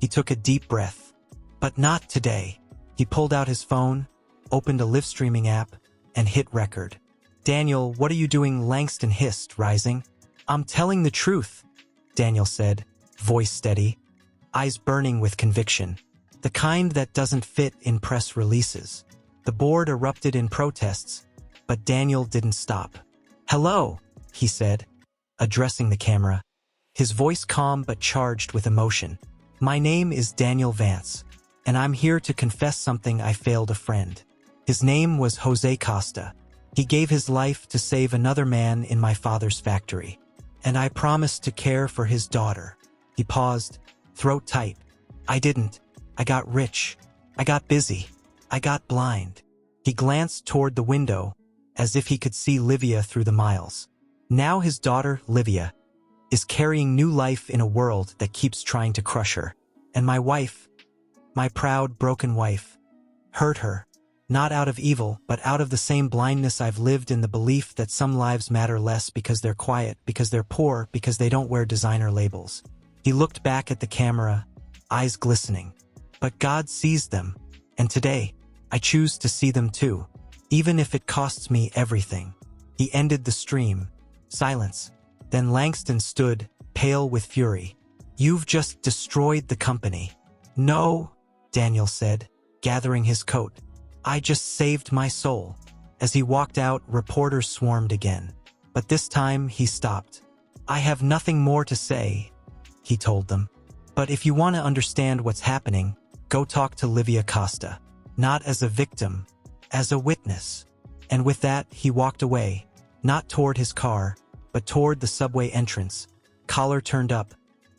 He took a deep breath. "But not today." He pulled out his phone, opened a live streaming app, and hit record. "Daniel, what are you doing?" Langston hissed, rising. "I'm telling the truth," Daniel said, voice steady, eyes burning with conviction. "The kind that doesn't fit in press releases." The board erupted in protests, but Daniel didn't stop. "Hello," he said, addressing the camera, his voice calm but charged with emotion. "My name is Daniel Vance, and I'm here to confess something I failed a friend. His name was Jose Costa. He gave his life to save another man in my father's factory, and I promised to care for his daughter." He paused, throat tight. "I didn't. I got rich. I got busy. I got blind." He glanced toward the window, as if he could see Livia through the miles. "Now his daughter, Livia, is carrying new life in a world that keeps trying to crush her. And my wife, my proud, broken wife, hurt her. Not out of evil, but out of the same blindness I've lived in, the belief that some lives matter less because they're quiet, because they're poor, because they don't wear designer labels." He looked back at the camera, eyes glistening. "But God sees them, and today, I choose to see them too, even if it costs me everything." He ended the stream. Silence. Then Langston stood, pale with fury. "You've just destroyed the company." "No," Daniel said, gathering his coat. "I just saved my soul." As he walked out, reporters swarmed again. But this time, he stopped. "I have nothing more to say," he told them. "But if you want to understand what's happening, go talk to Livia Costa. Not as a victim, as a witness." And with that, he walked away, not toward his car, but toward the subway entrance, collar turned up,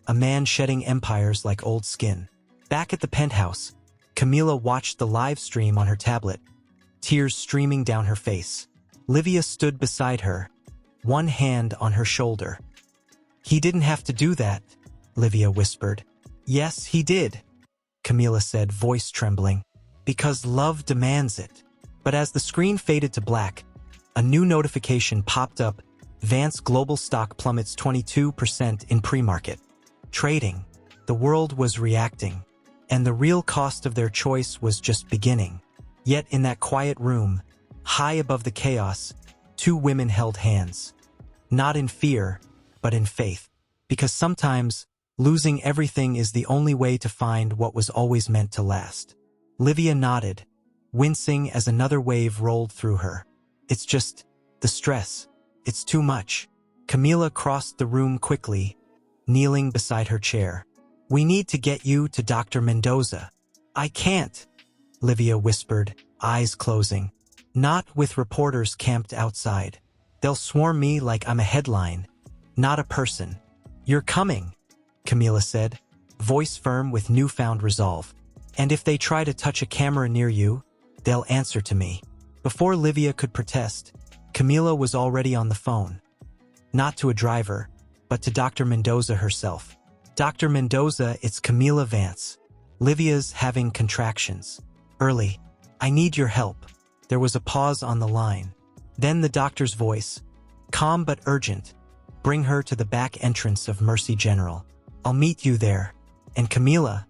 a man shedding empires like old skin. Back at the penthouse, Camila watched the live stream on her tablet, tears streaming down her face. Livia stood beside her, one hand on her shoulder. "He didn't have to do that," Livia whispered. "Yes, he did," Camila said, voice trembling. "Because love demands it." But as the screen faded to black, a new notification popped up. Vance Global stock plummets 22% in pre-market. Trading. The world was reacting, and the real cost of their choice was just beginning. Yet in that quiet room, high above the chaos, two women held hands. Not in fear, but in faith. Because sometimes, losing everything is the only way to find what was always meant to last. Livia nodded, wincing as another wave rolled through her. "It's just the stress. It's too much." Camila crossed the room quickly, kneeling beside her chair. "We need to get you to Dr. Mendoza." "I can't," Livia whispered, eyes closing. "Not with reporters camped outside. They'll swarm me like I'm a headline, not a person." "You're coming," Camila said, voice firm with newfound resolve. "And if they try to touch a camera near you, they'll answer to me." Before Livia could protest, Camila was already on the phone. Not to a driver, but to Dr. Mendoza herself. "Dr. Mendoza, it's Camila Vance. Livia's having contractions. Early. I need your help." There was a pause on the line. Then the doctor's voice, calm but urgent. "Bring her to the back entrance of Mercy General. I'll meet you there. And Camila,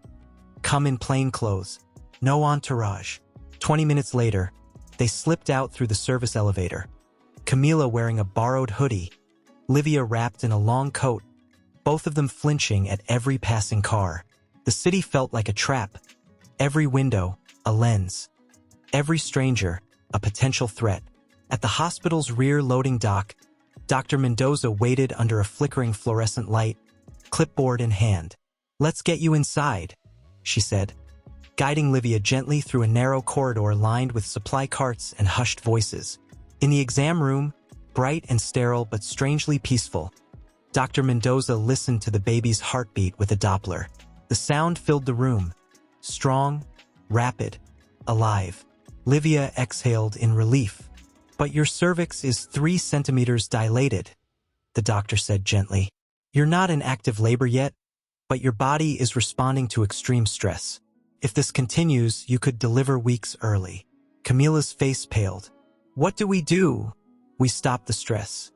come in plain clothes. No entourage." 20 minutes later, they slipped out through the service elevator. Camila wearing a borrowed hoodie, Livia wrapped in a long coat, both of them flinching at every passing car. The city felt like a trap. Every window, a lens. Every stranger, a potential threat. At the hospital's rear loading dock, Dr. Mendoza waited under a flickering fluorescent light, clipboard in hand. "Let's get you inside," she said, guiding Livia gently through a narrow corridor lined with supply carts and hushed voices. In the exam room, bright and sterile but strangely peaceful, Dr. Mendoza listened to the baby's heartbeat with a Doppler. The sound filled the room, strong, rapid, alive. Livia exhaled in relief. "But your cervix is 3 centimeters dilated," the doctor said gently. "You're not in active labor yet, but your body is responding to extreme stress. If this continues, you could deliver weeks early." Camila's face paled. "What do we do?" "We stop the stress,"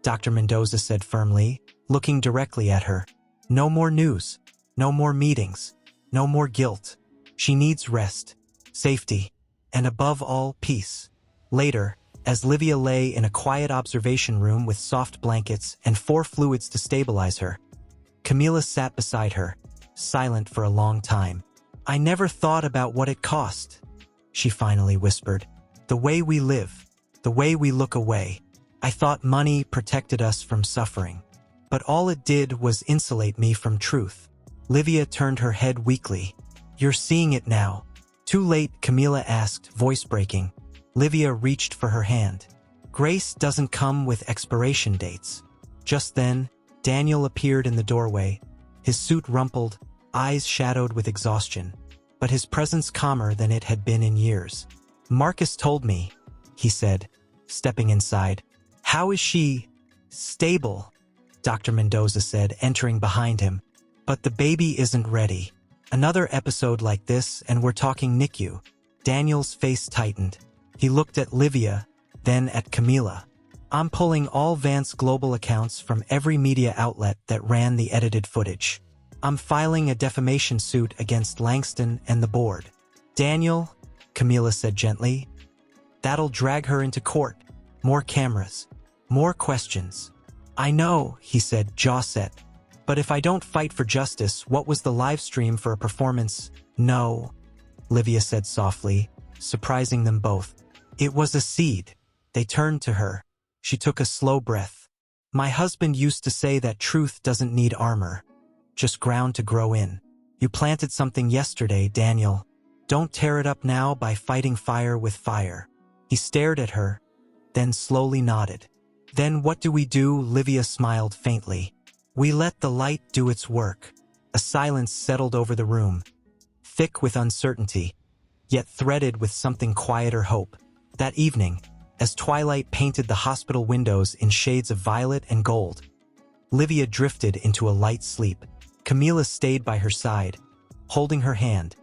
Dr. Mendoza said firmly, looking directly at her. "No more news. No more meetings. No more guilt. She needs rest, safety, and above all, peace." Later, as Livia lay in a quiet observation room with soft blankets and 4 fluids to stabilize her, Camila sat beside her, silent for a long time. "I never thought about what it cost," she finally whispered. "The way we live, the way we look away. I thought money protected us from suffering. But all it did was insulate me from truth." Livia turned her head weakly. "You're seeing it now." "Too late," Camila asked, voice breaking. Livia reached for her hand. "Grace doesn't come with expiration dates." Just then, Daniel appeared in the doorway, his suit rumpled, eyes shadowed with exhaustion, but his presence calmer than it had been in years. "Marcus told me," he said, stepping inside. "How is she?" "Stable," Dr. Mendoza said, entering behind him. "But the baby isn't ready. Another episode like this and we're talking NICU." Daniel's face tightened. He looked at Livia, then at Camila. "I'm pulling all Vance Global accounts from every media outlet that ran the edited footage. I'm filing a defamation suit against Langston and the board." "Daniel," Camila said gently, "that'll drag her into court. More cameras. More questions." "I know," he said, jaw set. "But if I don't fight for justice, what was the live stream for a performance?" "No," Livia said softly, surprising them both. "It was a seed." They turned to her. She took a slow breath. "My husband used to say that truth doesn't need armor, just ground to grow in. You planted something yesterday, Daniel. Don't tear it up now by fighting fire with fire." He stared at her, then slowly nodded. "Then what do we do?" Livia smiled faintly. "We let the light do its work." A silence settled over the room, thick with uncertainty, yet threaded with something quiet or hope. That evening, as twilight painted the hospital windows in shades of violet and gold, Livia drifted into a light sleep. Camila stayed by her side, holding her hand,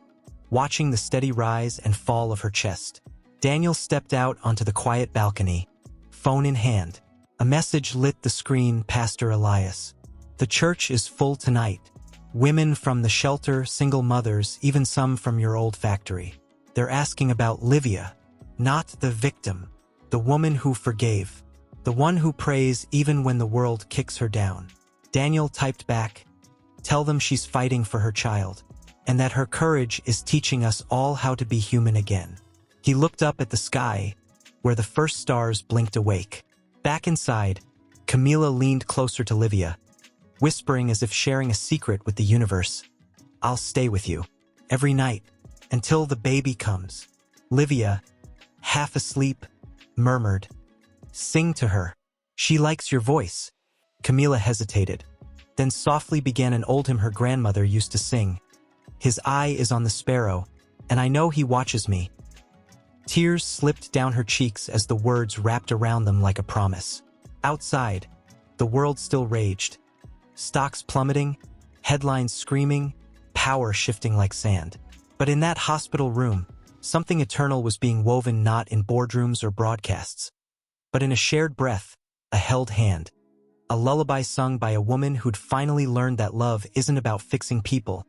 watching the steady rise and fall of her chest. Daniel stepped out onto the quiet balcony, phone in hand. A message lit the screen. Pastor Elias. The church is full tonight. Women from the shelter, single mothers, even some from your old factory. They're asking about Livia, not the victim, the woman who forgave, the one who prays even when the world kicks her down. Daniel typed back, "Tell them she's fighting for her child, and that her courage is teaching us all how to be human again." He looked up at the sky, where the first stars blinked awake. Back inside, Camila leaned closer to Livia, whispering as if sharing a secret with the universe. "I'll stay with you, every night, until the baby comes." Livia, half asleep, murmured, "Sing to her. She likes your voice." Camila hesitated, then softly began an old hymn her grandmother used to sing. "His eye is on the sparrow, and I know he watches me." Tears slipped down her cheeks as the words wrapped around them like a promise. Outside, the world still raged. Stocks plummeting, headlines screaming, power shifting like sand. But in that hospital room, something eternal was being woven, not in boardrooms or broadcasts, but in a shared breath, a held hand. A lullaby sung by a woman who'd finally learned that love isn't about fixing people,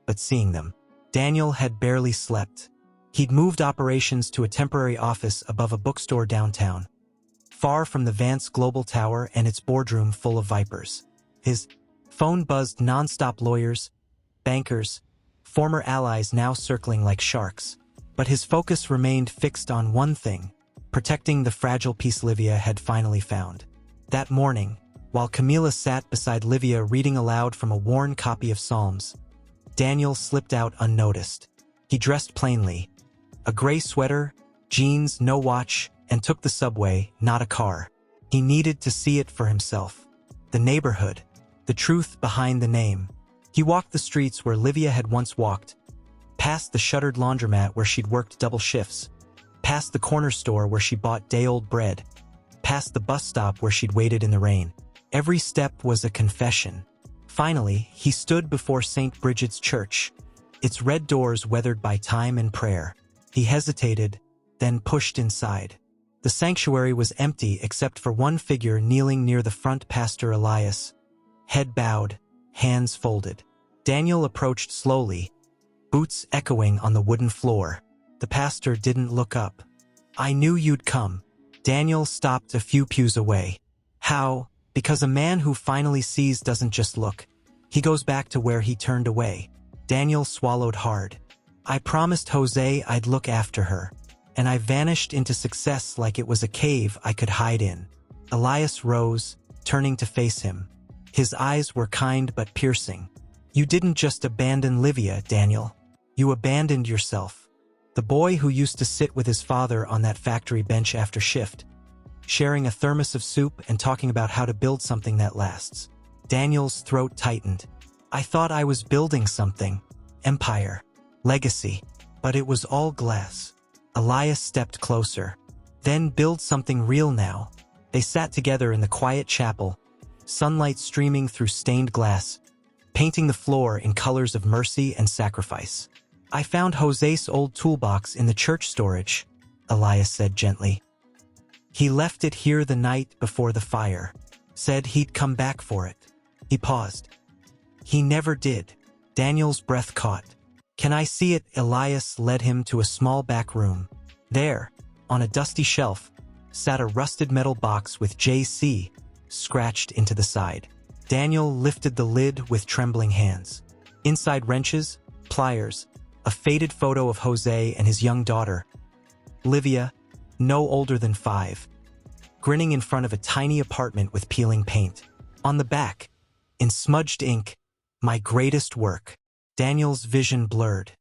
but seeing them. Daniel had barely slept. He'd moved operations to a temporary office above a bookstore downtown, far from the Vance Global Tower and its boardroom full of vipers. His phone buzzed nonstop, lawyers, bankers, former allies now circling like sharks. But his focus remained fixed on one thing, protecting the fragile piece Livia had finally found. That morning, while Camila sat beside Livia reading aloud from a worn copy of Psalms, Daniel slipped out unnoticed. He dressed plainly, a gray sweater, jeans, no watch, and took the subway, not a car. He needed to see it for himself. The neighborhood, the truth behind the name. He walked the streets where Livia had once walked, past the shuttered laundromat where she'd worked double shifts, past the corner store where she bought day-old bread, past the bus stop where she'd waited in the rain. Every step was a confession. Finally, he stood before St. Bridget's Church, its red doors weathered by time and prayer. He hesitated, then pushed inside. The sanctuary was empty except for one figure kneeling near the front, Pastor Elias, head bowed, hands folded. Daniel approached slowly, boots echoing on the wooden floor. The pastor didn't look up. "I knew you'd come." Daniel stopped a few pews away. "How?" "Because a man who finally sees doesn't just look. He goes back to where he turned away." Daniel swallowed hard. "I promised Jose I'd look after her, and I vanished into success like it was a cave I could hide in." Elias rose, turning to face him. His eyes were kind but piercing. "You didn't just abandon Livia, Daniel. You abandoned yourself. The boy who used to sit with his father on that factory bench after shift, sharing a thermos of soup and talking about how to build something that lasts." Daniel's throat tightened. "I thought I was building something. Empire. Legacy. But it was all glass." Elias stepped closer. "Then build something real now." They sat together in the quiet chapel, sunlight streaming through stained glass, painting the floor in colors of mercy and sacrifice. "I found Jose's old toolbox in the church storage," Elias said gently. "He left it here the night before the fire. Said he'd come back for it." He paused. "He never did." Daniel's breath caught. "Can I see it?" Elias led him to a small back room. There, on a dusty shelf, sat a rusted metal box with JC scratched into the side. Daniel lifted the lid with trembling hands. Inside, wrenches, pliers, a faded photo of Jose and his young daughter, Livia, no older than 5, grinning in front of a tiny apartment with peeling paint. On the back, in smudged ink, "My greatest work." Daniel's vision blurred.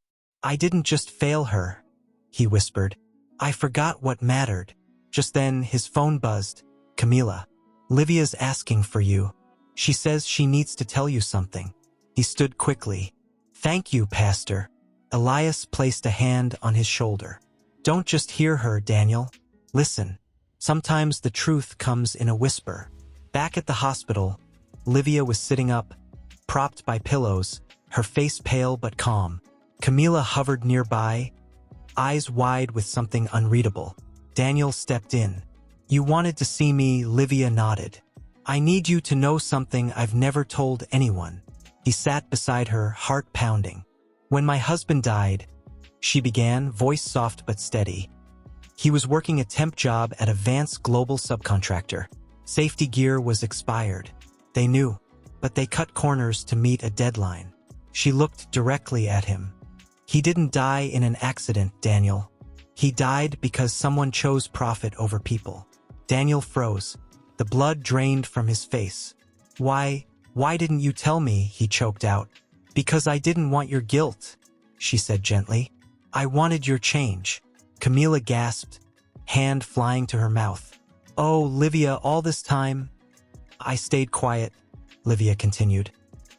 "I didn't just fail her," he whispered. "I forgot what mattered." Just then, his phone buzzed. "Camila, Livia's asking for you. She says she needs to tell you something." He stood quickly. "Thank you, Pastor." Elias placed a hand on his shoulder. Don't just hear her, Daniel. Listen. Sometimes the truth comes in a whisper. Back at the hospital, Livia was sitting up, propped by pillows, her face pale but calm. Camila hovered nearby, eyes wide with something unreadable. Daniel stepped in. You wanted to see me, Livia nodded. I need you to know something I've never told anyone. He sat beside her, heart pounding. When my husband died, she began, voice soft but steady. He was working a temp job at a Vance global subcontractor. Safety gear was expired. They knew, but they cut corners to meet a deadline. She looked directly at him. He didn't die in an accident, Daniel. He died because someone chose profit over people. Daniel froze. The blood drained from his face. Why didn't you tell me? He choked out. Because I didn't want your guilt, she said gently. I wanted your change. Camila gasped, hand flying to her mouth. Oh, Livia, all this time. I stayed quiet, Livia continued,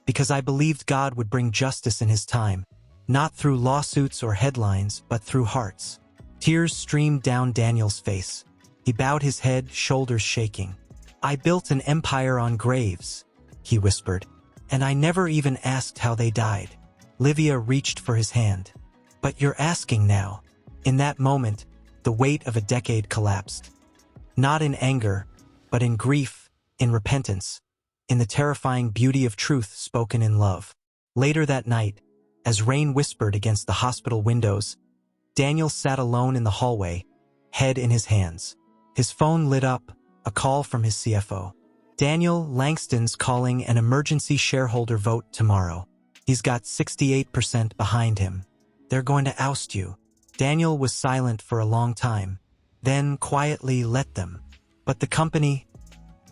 because I believed God would bring justice in his time, not through lawsuits or headlines, but through hearts. Tears streamed down Daniel's face. He bowed his head, shoulders shaking. I built an empire on graves, he whispered, and I never even asked how they died. Livia reached for his hand. But you're asking now. In that moment, the weight of a decade collapsed. Not in anger, but in grief, in repentance, in the terrifying beauty of truth spoken in love. Later that night, as rain whispered against the hospital windows, Daniel sat alone in the hallway, head in his hands. His phone lit up, a call from his CFO. Daniel, Langston's calling an emergency shareholder vote tomorrow. He's got 68% behind him. They're going to oust you. Daniel was silent for a long time, then quietly let them. But the company,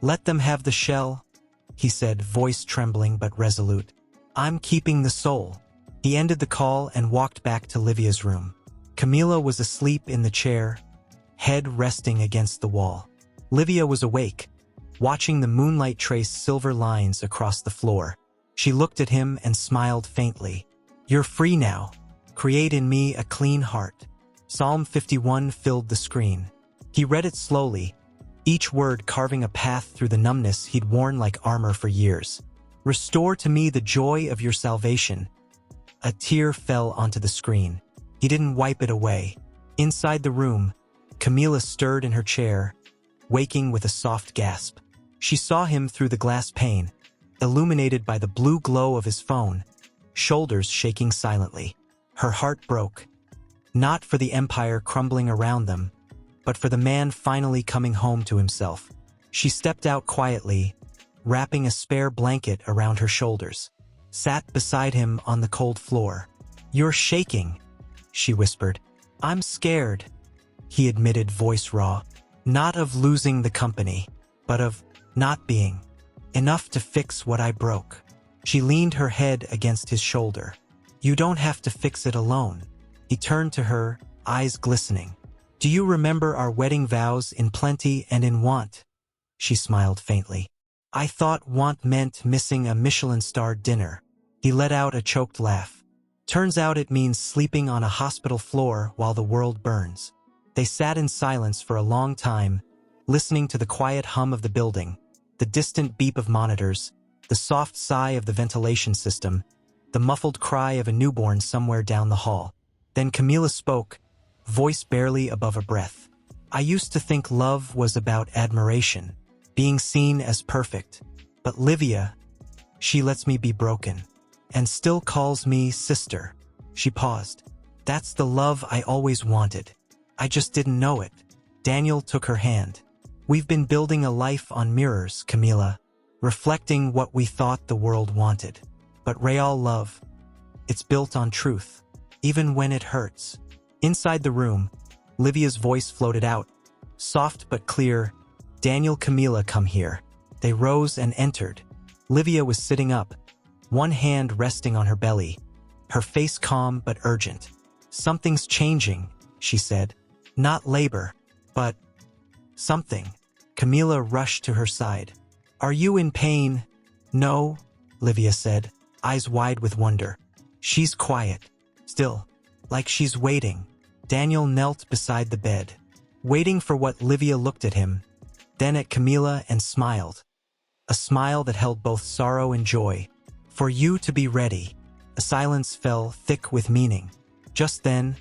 let them have the shell, he said, voice trembling but resolute. I'm keeping the soul. He ended the call and walked back to Livia's room. Camila was asleep in the chair, head resting against the wall. Livia was awake, watching the moonlight trace silver lines across the floor. She looked at him and smiled faintly. You're free now. Create in me a clean heart. Psalm 51 filled the screen. He read it slowly, each word carving a path through the numbness he'd worn like armor for years. Restore to me the joy of your salvation. A tear fell onto the screen. He didn't wipe it away. Inside the room, Camila stirred in her chair, waking with a soft gasp. She saw him through the glass pane, illuminated by the blue glow of his phone, shoulders shaking silently. Her heart broke, not for the empire crumbling around them, but for the man finally coming home to himself. She stepped out quietly, wrapping a spare blanket around her shoulders, sat beside him on the cold floor. You're shaking, she whispered. I'm scared, he admitted, voice raw. Not of losing the company, but of not being enough to fix what I broke. She leaned her head against his shoulder. You don't have to fix it alone. He turned to her, eyes glistening. Do you remember our wedding vows in plenty and in want? She smiled faintly. I thought want meant missing a Michelin-starred dinner. He let out a choked laugh. Turns out it means sleeping on a hospital floor while the world burns. They sat in silence for a long time, listening to the quiet hum of the building, the distant beep of monitors, the soft sigh of the ventilation system, the muffled cry of a newborn somewhere down the hall. Then Camila spoke, voice barely above a breath. I used to think love was about admiration, being seen as perfect. But Livia, she lets me be broken, and still calls me sister. She paused. That's the love I always wanted. I just didn't know it. Daniel took her hand. We've been building a life on mirrors, Camila, reflecting what we thought the world wanted. But real love, it's built on truth, even when it hurts. Inside the room, Livia's voice floated out, soft but clear. Daniel, Camila, come here. They rose and entered. Livia was sitting up, one hand resting on her belly, her face calm but urgent. Something's changing, she said. Not labor, but something. Camila rushed to her side. Are you in pain? No, Livia said, eyes wide with wonder. She's quiet. Still, Like she's waiting. Daniel knelt beside the bed, waiting for what Livia looked at him, then at Camila and smiled. A smile that held both sorrow and joy. For you to be ready. A silence fell thick with meaning. Just then,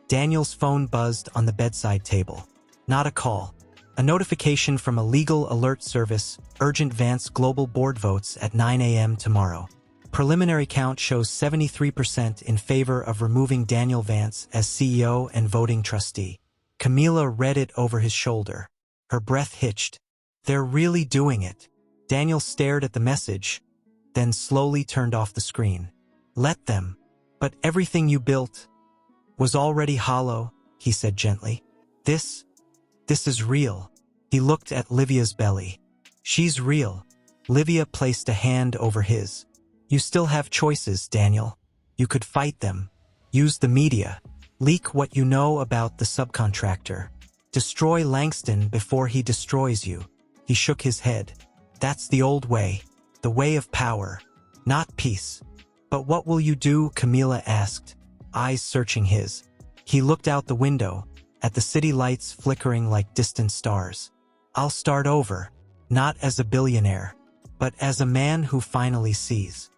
Daniel's phone buzzed on the bedside table. Not a call. A notification from a legal alert service, urgent Vance Global Board votes at 9 a.m. tomorrow. Preliminary count shows 73% in favor of removing Daniel Vance as CEO and voting trustee. Camila read it over his shoulder. Her breath hitched. They're really doing it. Daniel stared at the message, then slowly turned off the screen. Let them. But everything you built was already hollow, he said gently. This is real. He looked at Livia's belly. She's real. Livia placed a hand over his. You still have choices, Daniel. You could fight them. Use the media. Leak what you know about the subcontractor. Destroy Langston before he destroys you. He shook his head. That's the old way. The way of power. Not peace. But what will you do? Camila asked, eyes searching his. He looked out the window, at the city lights flickering like distant stars. I'll start over. Not as a billionaire, but as a man who finally sees.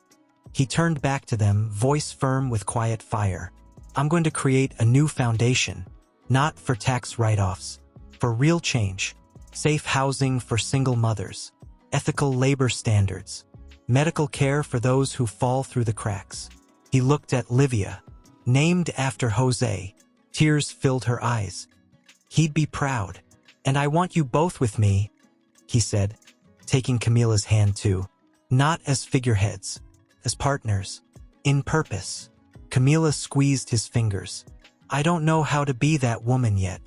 He turned back to them, voice firm with quiet fire. I'm going to create a new foundation, not for tax write-offs, for real change, safe housing for single mothers, ethical labor standards, medical care for those who fall through the cracks. He looked at Livia, named after Jose. Tears filled her eyes. He'd be proud. And I want you both with me, he said, taking Camila's hand too. Not as figureheads. As partners. In purpose. Camila squeezed his fingers. I don't know how to be that woman yet.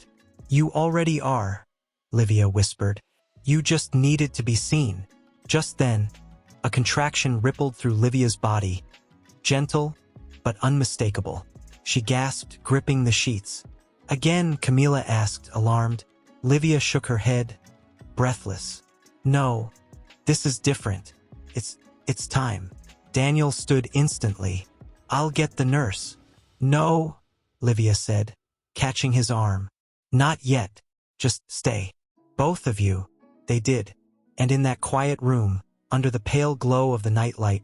You already are, Livia whispered. You just needed to be seen. Just then, a contraction rippled through Livia's body. Gentle, but unmistakable. She gasped, gripping the sheets. Again, Camila asked, alarmed. Livia shook her head, breathless. No, this is different. It's time. Daniel stood instantly. I'll get the nurse. No, Livia said, catching his arm. Not yet. Just stay. Both of you. They did. And in that quiet room, under the pale glow of the nightlight,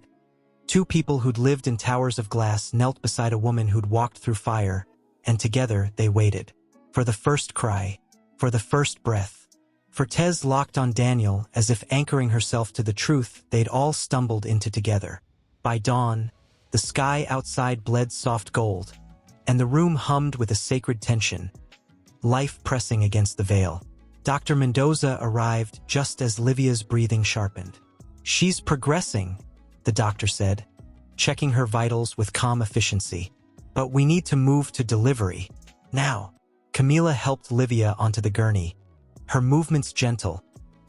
two people who'd lived in towers of glass knelt beside a woman who'd walked through fire, and together they waited. For the first cry. For the first breath. Fortez locked on Daniel as if anchoring herself to the truth they'd all stumbled into together. By dawn, the sky outside bled soft gold, and the room hummed with a sacred tension, life pressing against the veil. Dr. Mendoza arrived just as Livia's breathing sharpened. She's progressing, the doctor said, checking her vitals with calm efficiency. But we need to move to delivery. Now. Camila helped Livia onto the gurney, her movements gentle,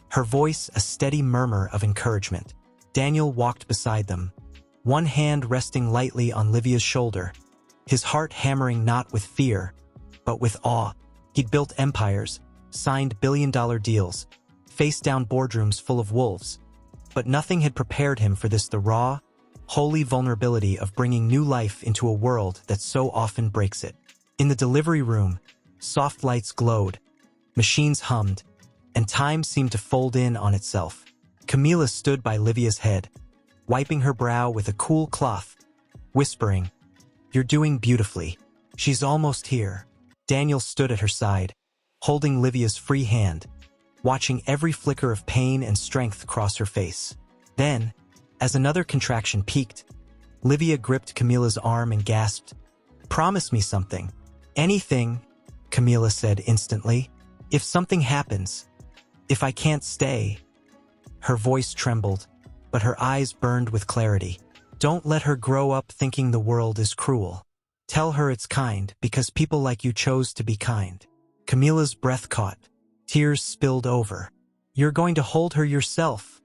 her voice a steady murmur of encouragement. Daniel walked beside them, one hand resting lightly on Livia's shoulder, his heart hammering not with fear, but with awe. He'd built empires, signed billion-dollar deals, faced down boardrooms full of wolves, but nothing had prepared him for this, the raw, holy vulnerability of bringing new life into a world that so often breaks it. In the delivery room, soft lights glowed, machines hummed, and time seemed to fold in on itself. Camila stood by Livia's head, wiping her brow with a cool cloth, whispering, You're doing beautifully. She's almost here. Daniel stood at her side, holding Livia's free hand, watching every flicker of pain and strength cross her face. Then, as another contraction peaked, Livia gripped Camila's arm and gasped, Promise me something. Anything, Camila said instantly. If something happens, if I can't stay. Her voice trembled, but her eyes burned with clarity. Don't let her grow up thinking the world is cruel. Tell her it's kind because people like you chose to be kind. Camila's breath caught. Tears spilled over. You're going to hold her yourself,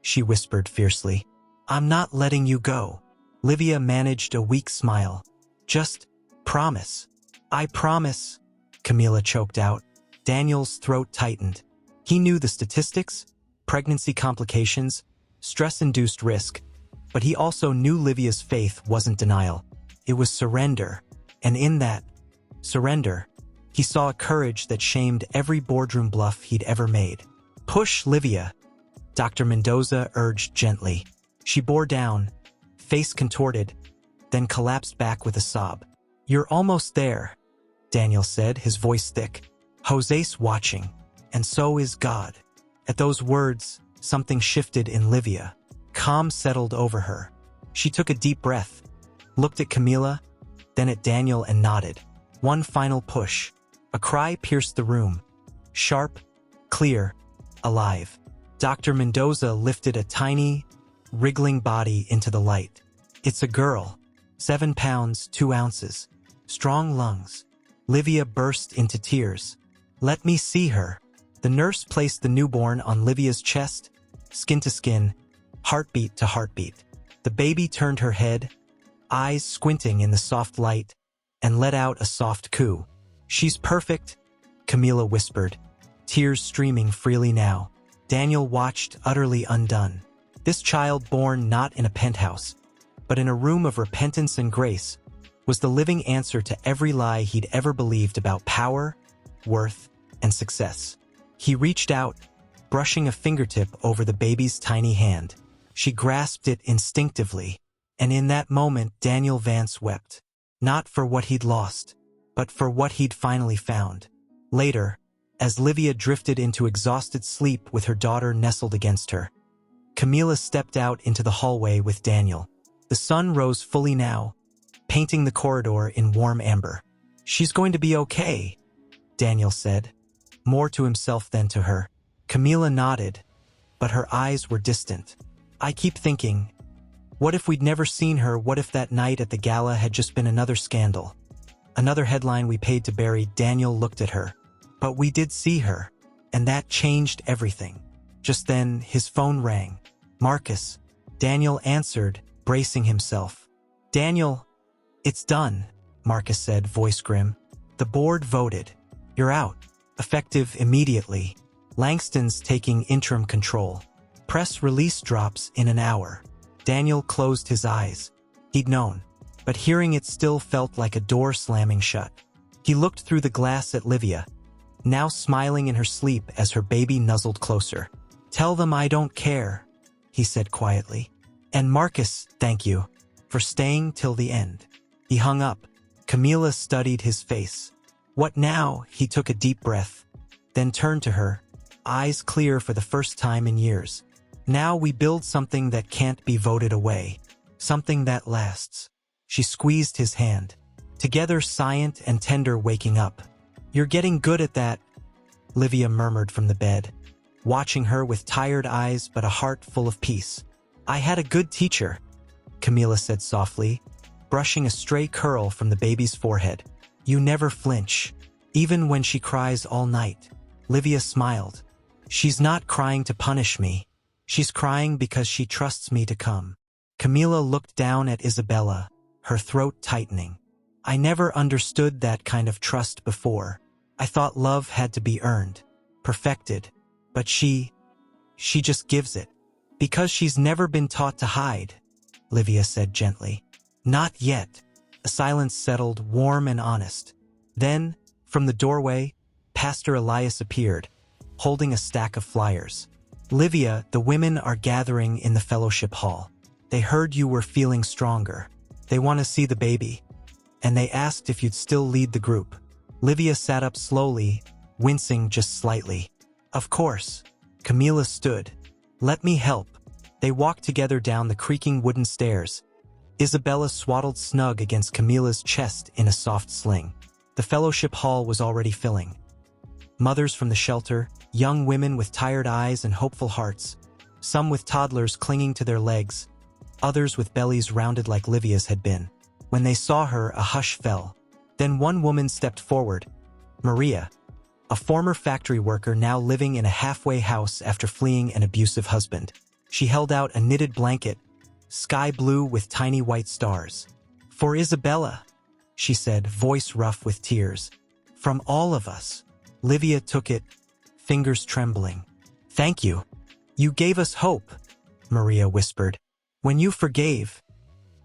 she whispered fiercely. I'm not letting you go. Livia managed a weak smile. Just promise. I promise, Camila choked out. Daniel's throat tightened. He knew the statistics, pregnancy complications, stress-induced risk, but he also knew Livia's faith wasn't denial. It was surrender. And in that surrender, he saw a courage that shamed every boardroom bluff he'd ever made. "Push, Livia," Dr. Mendoza urged gently. She bore down, face contorted, then collapsed back with a sob. "You're almost there," Daniel said, his voice thick. "Jose's watching, and so is God." At those words, something shifted in Livia. Calm settled over her. She took a deep breath, looked at Camila, then at Daniel and nodded. One final push. A cry pierced the room. Sharp, clear, alive. Dr. Mendoza lifted a tiny, wriggling body into the light. "It's a girl. 7 pounds, 2 ounces. Strong lungs." Livia burst into tears. "Let me see her." The nurse placed the newborn on Livia's chest, skin to skin, heartbeat to heartbeat. The baby turned her head, eyes squinting in the soft light, and let out a soft coo. "She's perfect," Camila whispered, tears streaming freely now. Daniel watched, utterly undone. This child born not in a penthouse, but in a room of repentance and grace, was the living answer to every lie he'd ever believed about power, worth, and success. He reached out, brushing a fingertip over the baby's tiny hand. She grasped it instinctively, and in that moment Daniel Vance wept. Not for what he'd lost, but for what he'd finally found. Later, as Livia drifted into exhausted sleep with her daughter nestled against her, Camila stepped out into the hallway with Daniel. The sun rose fully now, painting the corridor in warm amber. "She's going to be okay," Daniel said, more to himself than to her. Camila nodded, but her eyes were distant. "I keep thinking, what if we'd never seen her? What if that night at the gala had just been another scandal? Another headline we paid to bury?" Daniel looked at her. "But we did see her, and that changed everything." Just then, his phone rang. "Marcus," Daniel answered, bracing himself. "Daniel, it's done," Marcus said, voice grim. "The board voted. You're out. Effective immediately. Langston's taking interim control. Press release drops in an hour." Daniel closed his eyes. He'd known, but hearing it still felt like a door slamming shut. He looked through the glass at Livia, now smiling in her sleep as her baby nuzzled closer. "Tell them I don't care," he said quietly. "And Marcus, thank you for staying till the end." He hung up. Camila studied his face. "What now?" He took a deep breath, then turned to her, eyes clear for the first time in years. "Now we build something that can't be voted away. Something that lasts." She squeezed his hand. Together, silent and tender, waking up. "You're getting good at that," Livia murmured from the bed, watching her with tired eyes but a heart full of peace. "I had a good teacher," Camila said softly, brushing a stray curl from the baby's forehead. "You never flinch, even when she cries all night." Livia smiled. "She's not crying to punish me. She's crying because she trusts me to come." Camila looked down at Isabella, her throat tightening. "I never understood that kind of trust before. I thought love had to be earned, perfected. But she just gives it. Because she's never been taught to hide," Livia said gently. "Not yet." A silence settled, warm and honest. Then, from the doorway, Pastor Elias appeared, holding a stack of flyers. "Livia, the women are gathering in the fellowship hall. They heard you were feeling stronger. They want to see the baby. And they asked if you'd still lead the group." Livia sat up slowly, wincing just slightly. "Of course." Camila stood. "Let me help." They walked together down the creaking wooden stairs. Isabella swaddled snug against Camila's chest in a soft sling. The fellowship hall was already filling. Mothers from the shelter, young women with tired eyes and hopeful hearts, some with toddlers clinging to their legs, others with bellies rounded like Livia's had been. When they saw her, a hush fell. Then one woman stepped forward, Maria, a former factory worker now living in a halfway house after fleeing an abusive husband. She held out a knitted blanket, sky blue with tiny white stars. "For Isabella," she said, voice rough with tears. "From all of us." Livia took it, fingers trembling. "Thank you. You gave us hope," Maria whispered. "When you forgave,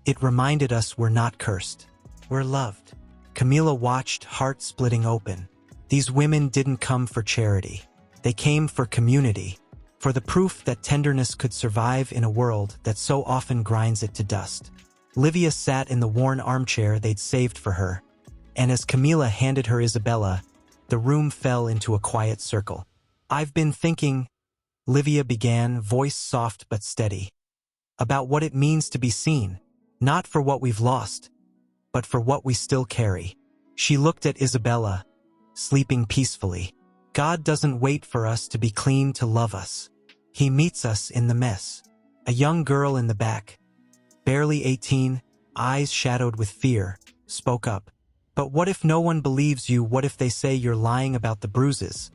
it reminded us we're not cursed. We're loved." Camila watched, heart splitting open. These women didn't come for charity. They came for community, for the proof that tenderness could survive in a world that so often grinds it to dust. Livia sat in the worn armchair they'd saved for her, and as Camila handed her Isabella, the room fell into a quiet circle. "I've been thinking," Livia began, voice soft but steady, "about what it means to be seen, not for what we've lost, but for what we still carry." She looked at Isabella, sleeping peacefully. "God doesn't wait for us to be clean to love us. He meets us in the mess." A young girl in the back, barely 18, eyes shadowed with fear, spoke up. "But what if no one believes you? What if they say you're lying about the bruises,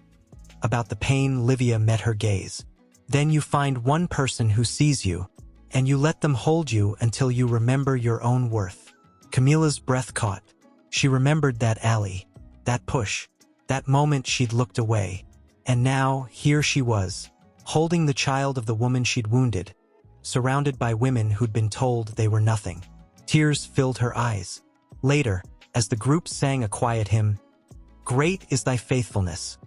about the pain?" Livia met her gaze. "Then you find one person who sees you, and you let them hold you until you remember your own worth." Camila's breath caught. She remembered that alley, that push, that moment she'd looked away. And now, here she was, holding the child of the woman she'd wounded, surrounded by women who'd been told they were nothing. Tears filled her eyes. Later, as the group sang a quiet hymn, "Great is thy faithfulness,"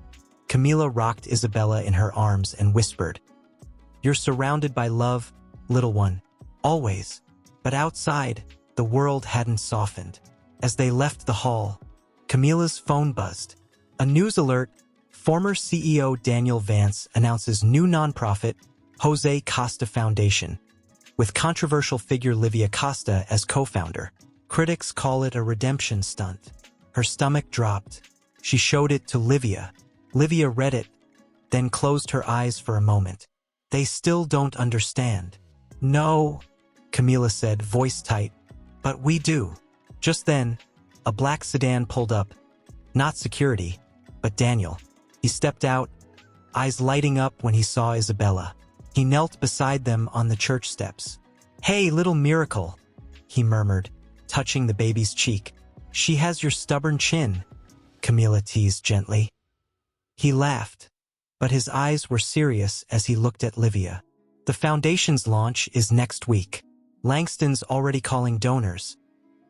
Camila rocked Isabella in her arms and whispered, "You're surrounded by love, little one, always." But outside, the world hadn't softened. As they left the hall, Camila's phone buzzed. A news alert: former CEO Daniel Vance announces new nonprofit, Jose Costa Foundation, with controversial figure Livia Costa as co-founder. Critics call it a redemption stunt. Her stomach dropped. She showed it to Livia. Livia read it, then closed her eyes for a moment. "They still don't understand." "No," Camila said, voice tight, "but we do." Just then, a black sedan pulled up. Not security, but Daniel. He stepped out, eyes lighting up when he saw Isabella. He knelt beside them on the church steps. "Hey, little miracle," he murmured, touching the baby's cheek. "She has your stubborn chin," Camila teased gently. He laughed, but his eyes were serious as he looked at Livia. "The foundation's launch is next week. Langston's already calling donors,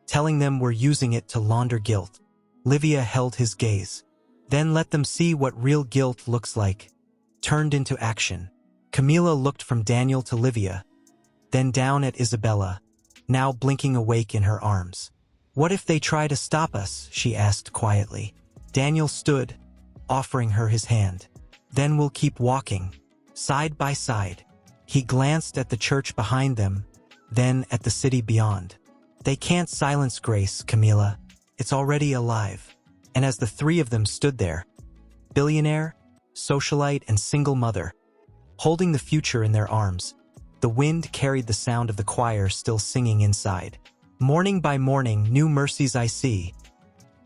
telling them we're using it to launder guilt." Livia held his gaze. "Then let them see what real guilt looks like, turned into action." Camila looked from Daniel to Livia, then down at Isabella, now blinking awake in her arms. "What if they try to stop us?" she asked quietly. Daniel stood, offering her his hand. "Then we'll keep walking, side by side." He glanced at the church behind them, then at the city beyond. "They can't silence grace, Camila. It's already alive." And as the three of them stood there, billionaire, socialite, and single mother, holding the future in their arms, the wind carried the sound of the choir still singing inside. "Morning by morning, new mercies I see."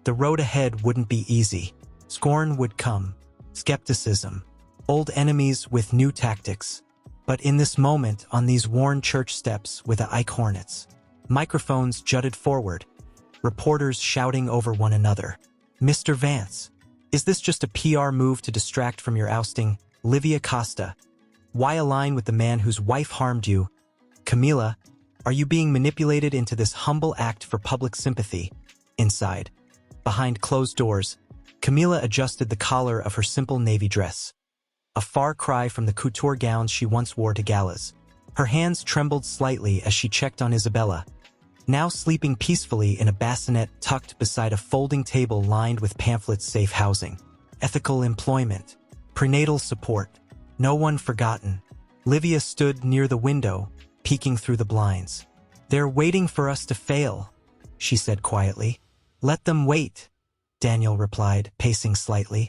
The road ahead wouldn't be easy. Scorn would come, skepticism, old enemies with new tactics. But in this moment, on these worn church steps with the Ike Hornets, microphones jutted forward, reporters shouting over one another. "Mr. Vance, is this just a PR move to distract from your ousting? Livia Costa, why align with the man whose wife harmed you? Camila, are you being manipulated into this humble act for public sympathy?" Inside, behind closed doors, Camila adjusted the collar of her simple navy dress, a far cry from the couture gowns she once wore to galas. Her hands trembled slightly as she checked on Isabella, now sleeping peacefully in a bassinet tucked beside a folding table lined with pamphlets: safe housing, ethical employment, prenatal support, no one forgotten. Livia stood near the window, peeking through the blinds. "They're waiting for us to fail," she said quietly. "Let them wait," Daniel replied, pacing slightly,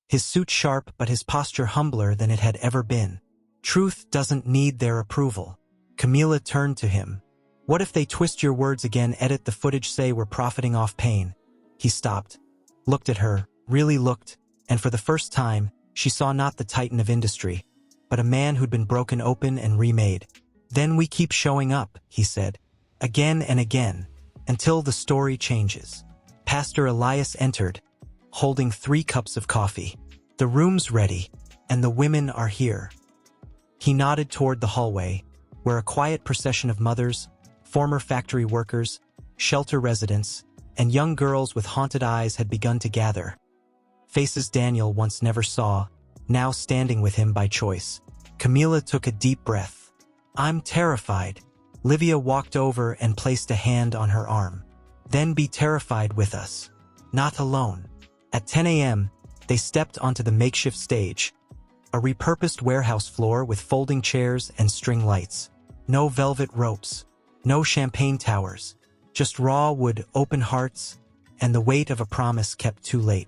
his suit sharp but his posture humbler than it had ever been. "Truth doesn't need their approval." Camila turned to him. "What if they twist your words again, edit the footage, say we're profiting off pain?" He stopped, looked at her, really looked, and for the first time, she saw not the titan of industry, but a man who'd been broken open and remade. "Then we keep showing up," he said, "again and again, until the story changes." Pastor Elias entered, holding 3 cups of coffee. "The room's ready, and the women are here." He nodded toward the hallway, where a quiet procession of mothers, former factory workers, shelter residents, and young girls with haunted eyes had begun to gather. Faces Daniel once never saw, now standing with him by choice. Camila took a deep breath. "I'm terrified." Livia walked over and placed a hand on her arm. "Then be terrified with us. Not alone." At 10 a.m., they stepped onto the makeshift stage, a repurposed warehouse floor with folding chairs and string lights. No velvet ropes, no champagne towers, just raw wood, open hearts, and the weight of a promise kept too late.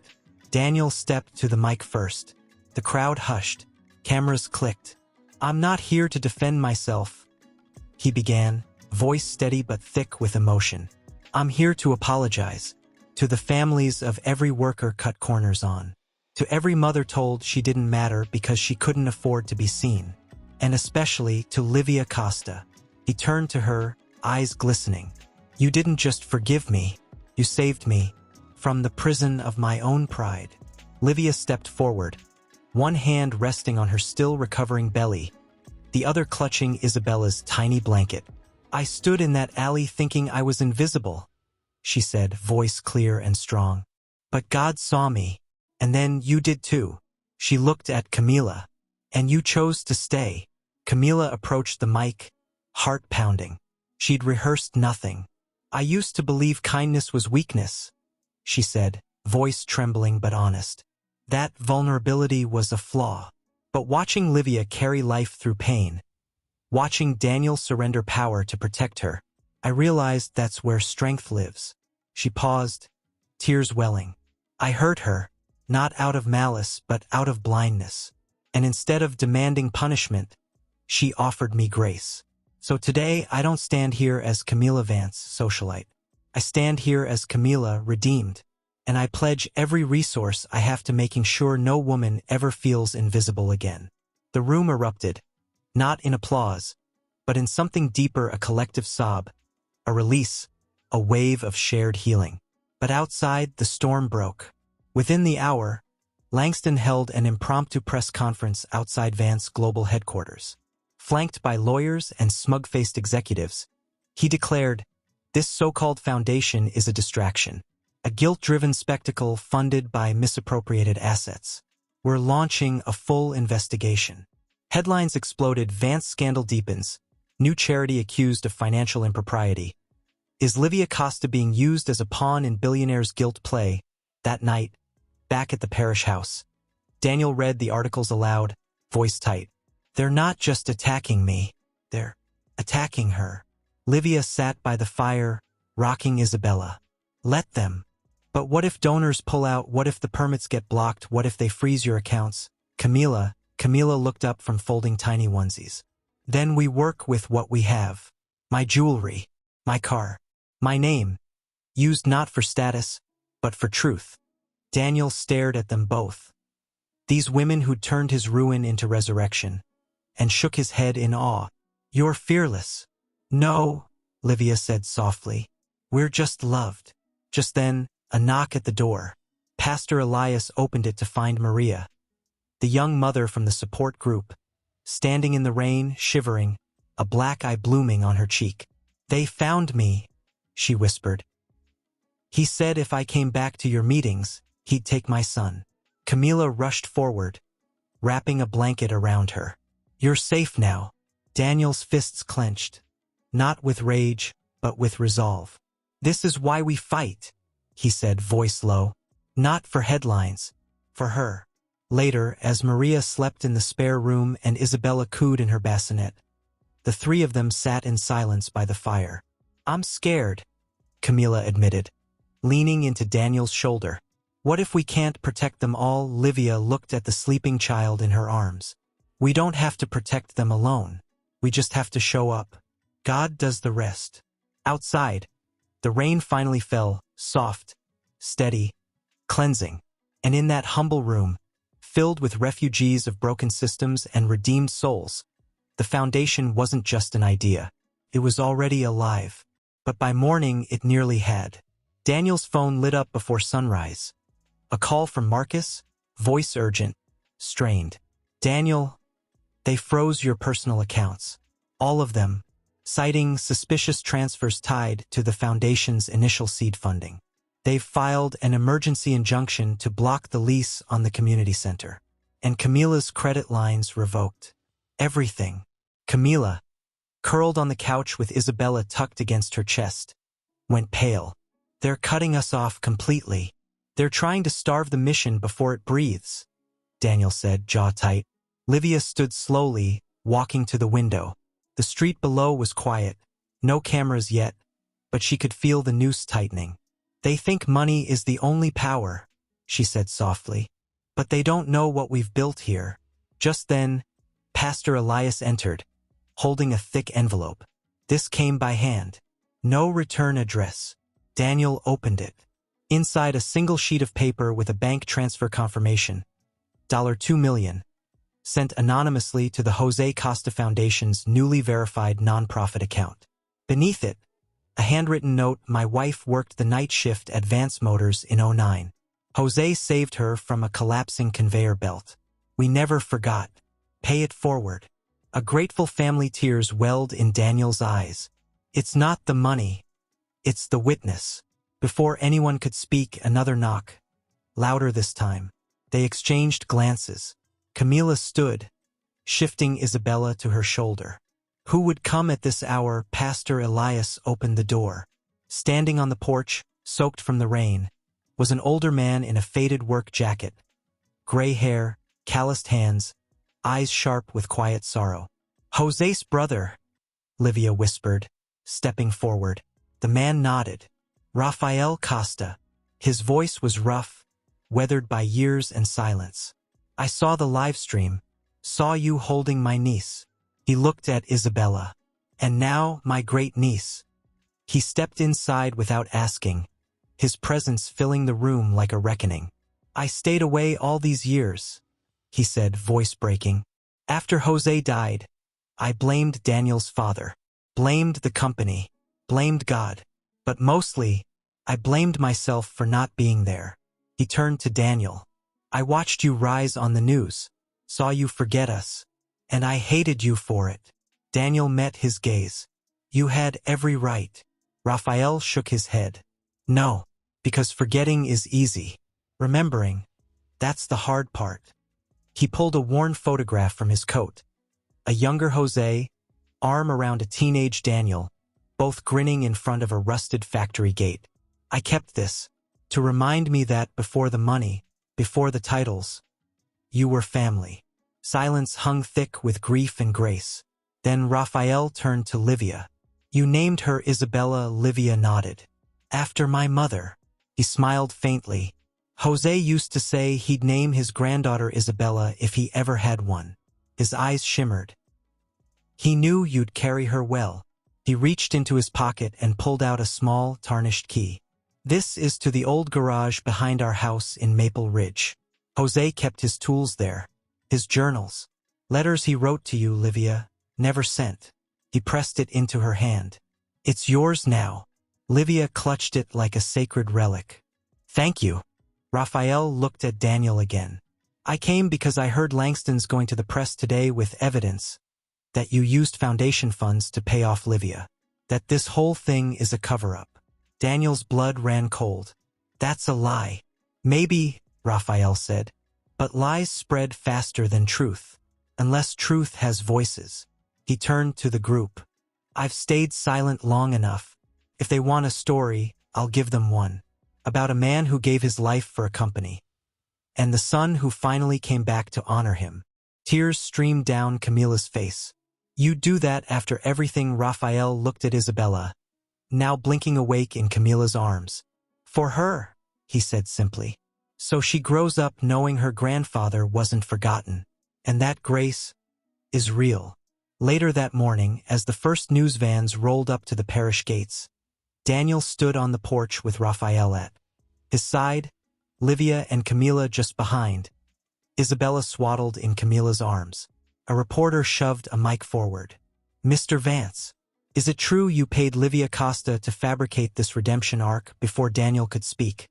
Daniel stepped to the mic first. The crowd hushed. Cameras clicked. "I'm not here to defend myself," he began, voice steady but thick with emotion. "I'm here to apologize. To the families of every worker cut corners on. To every mother told she didn't matter because she couldn't afford to be seen. And especially to Livia Costa." He turned to her, eyes glistening. "You didn't just forgive me. You saved me from the prison of my own pride." Livia stepped forward, one hand resting on her still recovering belly, the other clutching Isabella's tiny blanket. "I stood in that alley thinking I was invisible," she said, voice clear and strong. "But God saw me, and then you did too." She looked at Camila. "And you chose to stay." Camila approached the mic, heart pounding. She'd rehearsed nothing. "I used to believe kindness was weakness," she said, voice trembling but honest. "That vulnerability was a flaw. But watching Livia carry life through pain, watching Daniel surrender power to protect her, I realized that's where strength lives." She paused, tears welling. "I hurt her, not out of malice but out of blindness. And instead of demanding punishment, she offered me grace. So today I don't stand here as Camila Vance, socialite. I stand here as Camila, redeemed. And I pledge every resource I have to making sure no woman ever feels invisible again." The room erupted, not in applause, but in something deeper, a collective sob, a release, a wave of shared healing. But outside, the storm broke. Within the hour, Langston held an impromptu press conference outside Vance Global headquarters. Flanked by lawyers and smug-faced executives, he declared, "This so-called foundation is a distraction, a guilt-driven spectacle funded by misappropriated assets. We're launching a full investigation." Headlines exploded. Vance scandal deepens. New charity accused of financial impropriety. Is Livia Costa being used as a pawn in Billionaire's guilt play? That night, back at the parish house, Daniel read the articles aloud, voice tight. "They're not just attacking me. They're attacking her." Livia sat by the fire, rocking Isabella. "Let them. But what if donors pull out? What if the permits get blocked? What if they freeze your accounts?" Camila looked up from folding tiny onesies. "Then we work with what we have. My jewelry, my car, my name, used not for status, but for truth." Daniel stared at them both. These women who'd turned his ruin into resurrection, and shook his head in awe. "You're fearless." "No," Livia said softly. "We're just loved." Just then, a knock at the door. Pastor Elias opened it to find Maria, the young mother from the support group, standing in the rain, shivering, a black eye blooming on her cheek. "They found me," she whispered. "He said if I came back to your meetings, he'd take my son." Camila rushed forward, wrapping a blanket around her. "You're safe now." Daniel's fists clenched, not with rage, but with resolve. "This is why we fight," he said, voice low. "Not for headlines, for her." Later, as Maria slept in the spare room and Isabella cooed in her bassinet, the three of them sat in silence by the fire. "I'm scared," Camila admitted, leaning into Daniel's shoulder. "What if we can't protect them all?" Livia looked at the sleeping child in her arms. "We don't have to protect them alone. We just have to show up. God does the rest." Outside, the rain finally fell, soft, steady, cleansing. And in that humble room, filled with refugees of broken systems and redeemed souls, the foundation wasn't just an idea. It was already alive. But by morning, it nearly had. Daniel's phone lit up before sunrise. A call from Marcus, voice urgent, strained. "Daniel, they froze your personal accounts. All of them, citing suspicious transfers tied to the foundation's initial seed funding." They've filed an emergency injunction to block the lease on the community center. And Camila's credit lines revoked. Everything. Camila, curled on the couch with Isabella tucked against her chest, went pale. They're cutting us off completely. They're trying to starve the mission before it breathes, Daniel said, jaw tight. Livia stood slowly, walking to the window. The street below was quiet. No cameras yet, but she could feel the noose tightening. They think money is the only power, she said softly. But they don't know what we've built here. Just then, Pastor Elias entered, holding a thick envelope. This came by hand. No return address. Daniel opened it. Inside, a single sheet of paper with a bank transfer confirmation. $2 million. Sent anonymously to the Jose Costa Foundation's newly verified nonprofit account. Beneath it, a handwritten note: my wife worked the night shift at Vance Motors in '09. Jose saved her from a collapsing conveyor belt. We never forgot. Pay it forward. A grateful family. Tears welled in Daniel's eyes. It's not the money. It's the witness. Before anyone could speak, another knock. Louder this time. They exchanged glances. Camila stood, shifting Isabella to her shoulder. Who would come at this hour? Pastor Elias opened the door. Standing on the porch, soaked from the rain, was an older man in a faded work jacket. Gray hair, calloused hands, eyes sharp with quiet sorrow. Jose's brother, Livia whispered, stepping forward. The man nodded. Rafael Costa. His voice was rough, weathered by years and silence. I saw the live stream, saw you holding my niece. He looked at Isabella. And now, my great niece. He stepped inside without asking, his presence filling the room like a reckoning. I stayed away all these years, he said, voice breaking. After Jose died, I blamed Daniel's father, blamed the company, blamed God. But mostly, I blamed myself for not being there. He turned to Daniel. I watched you rise on the news, saw you forget us, and I hated you for it. Daniel met his gaze. You had every right. Rafael shook his head. No, because forgetting is easy. Remembering, that's the hard part. He pulled a worn photograph from his coat. A younger Jose, arm around a teenage Daniel, both grinning in front of a rusted factory gate. I kept this, to remind me that before the money, before the titles, you were family. Silence hung thick with grief and grace. Then Rafael turned to Livia. You named her Isabella. Livia nodded. After my mother. He smiled faintly. Jose used to say he'd name his granddaughter Isabella if he ever had one. His eyes shimmered. He knew you'd carry her well. He reached into his pocket and pulled out a small, tarnished key. This is to the old garage behind our house in Maple Ridge. Jose kept his tools there. His journals. Letters he wrote to you, Livia, never sent. He pressed it into her hand. It's yours now. Livia clutched it like a sacred relic. Thank you. Rafael looked at Daniel again. I came because I heard Langston's going to the press today with evidence that you used foundation funds to pay off Livia. That this whole thing is a cover-up. Daniel's blood ran cold. That's a lie. Maybe, Rafael said, but lies spread faster than truth. Unless truth has voices. He turned to the group. I've stayed silent long enough. If they want a story, I'll give them one. About a man who gave his life for a company. And the son who finally came back to honor him. Tears streamed down Camila's face. You do that after everything. Rafael looked at Isabella, now blinking awake in Camila's arms. For her, he said simply. So she grows up knowing her grandfather wasn't forgotten. And that grace is real. Later that morning, as the first news vans rolled up to the parish gates, Daniel stood on the porch with Rafael at his side, Livia and Camila just behind. Isabella swaddled in Camila's arms. A reporter shoved a mic forward. Mr. Vance, is it true you paid Livia Costa to fabricate this redemption arc? Before Daniel could speak,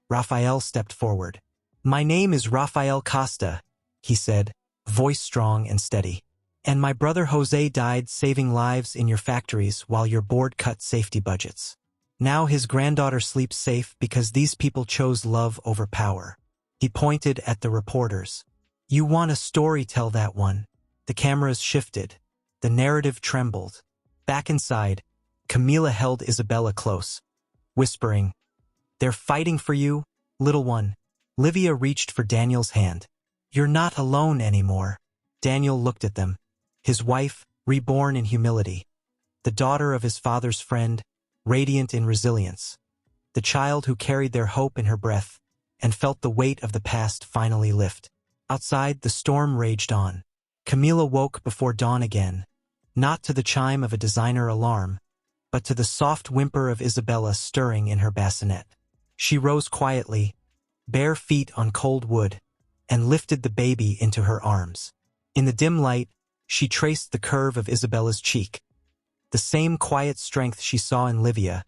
Rafael stepped forward. My name is Rafael Costa, he said, voice strong and steady. And my brother Jose died saving lives in your factories while your board cut safety budgets. Now his granddaughter sleeps safe because these people chose love over power. He pointed at the reporters. You want a story, tell that one. The cameras shifted. The narrative trembled. Back inside, Camila held Isabella close, whispering, They're fighting for you, little one. Livia reached for Daniel's hand. You're not alone anymore. Daniel looked at them. His wife, reborn in humility. The daughter of his father's friend, radiant in resilience. The child who carried their hope in her breath and felt the weight of the past finally lift. Outside, the storm raged on. Camila woke before dawn again, not to the chime of a designer alarm, but to the soft whimper of Isabella stirring in her bassinet. She rose quietly, bare feet on cold wood, and lifted the baby into her arms. In the dim light, she traced the curve of Isabella's cheek. The same quiet strength she saw in Livia,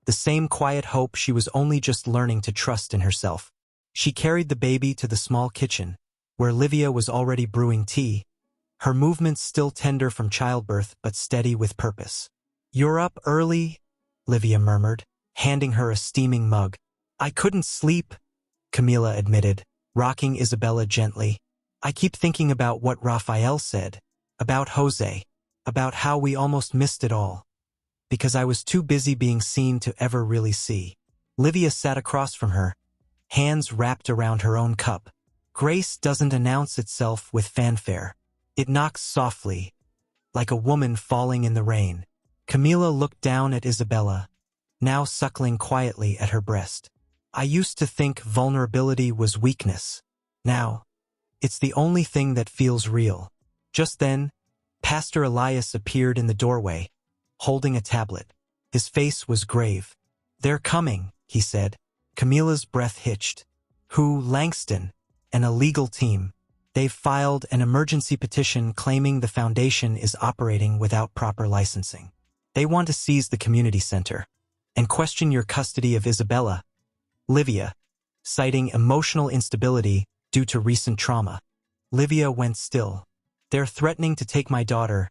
the same quiet hope she was only just learning to trust in herself. She carried the baby to the small kitchen, where Livia was already brewing tea, her movements still tender from childbirth but steady with purpose. You're up early, Livia murmured, handing her a steaming mug. I couldn't sleep, Camila admitted, rocking Isabella gently. I keep thinking about what Raphael said, about Jose, about how we almost missed it all, because I was too busy being seen to ever really see. Livia sat across from her, hands wrapped around her own cup. Grace doesn't announce itself with fanfare. It knocks softly, like a woman falling in the rain. Camila looked down at Isabella, now suckling quietly at her breast. I used to think vulnerability was weakness. Now, it's the only thing that feels real. Just then, Pastor Elias appeared in the doorway, holding a tablet. His face was grave. They're coming, he said. Camila's breath hitched. Who? Langston, an illegal team. They've filed an emergency petition claiming the foundation is operating without proper licensing. They want to seize the community center and question your custody of Isabella. Livia, citing emotional instability due to recent trauma. Livia went still. They're threatening to take my daughter.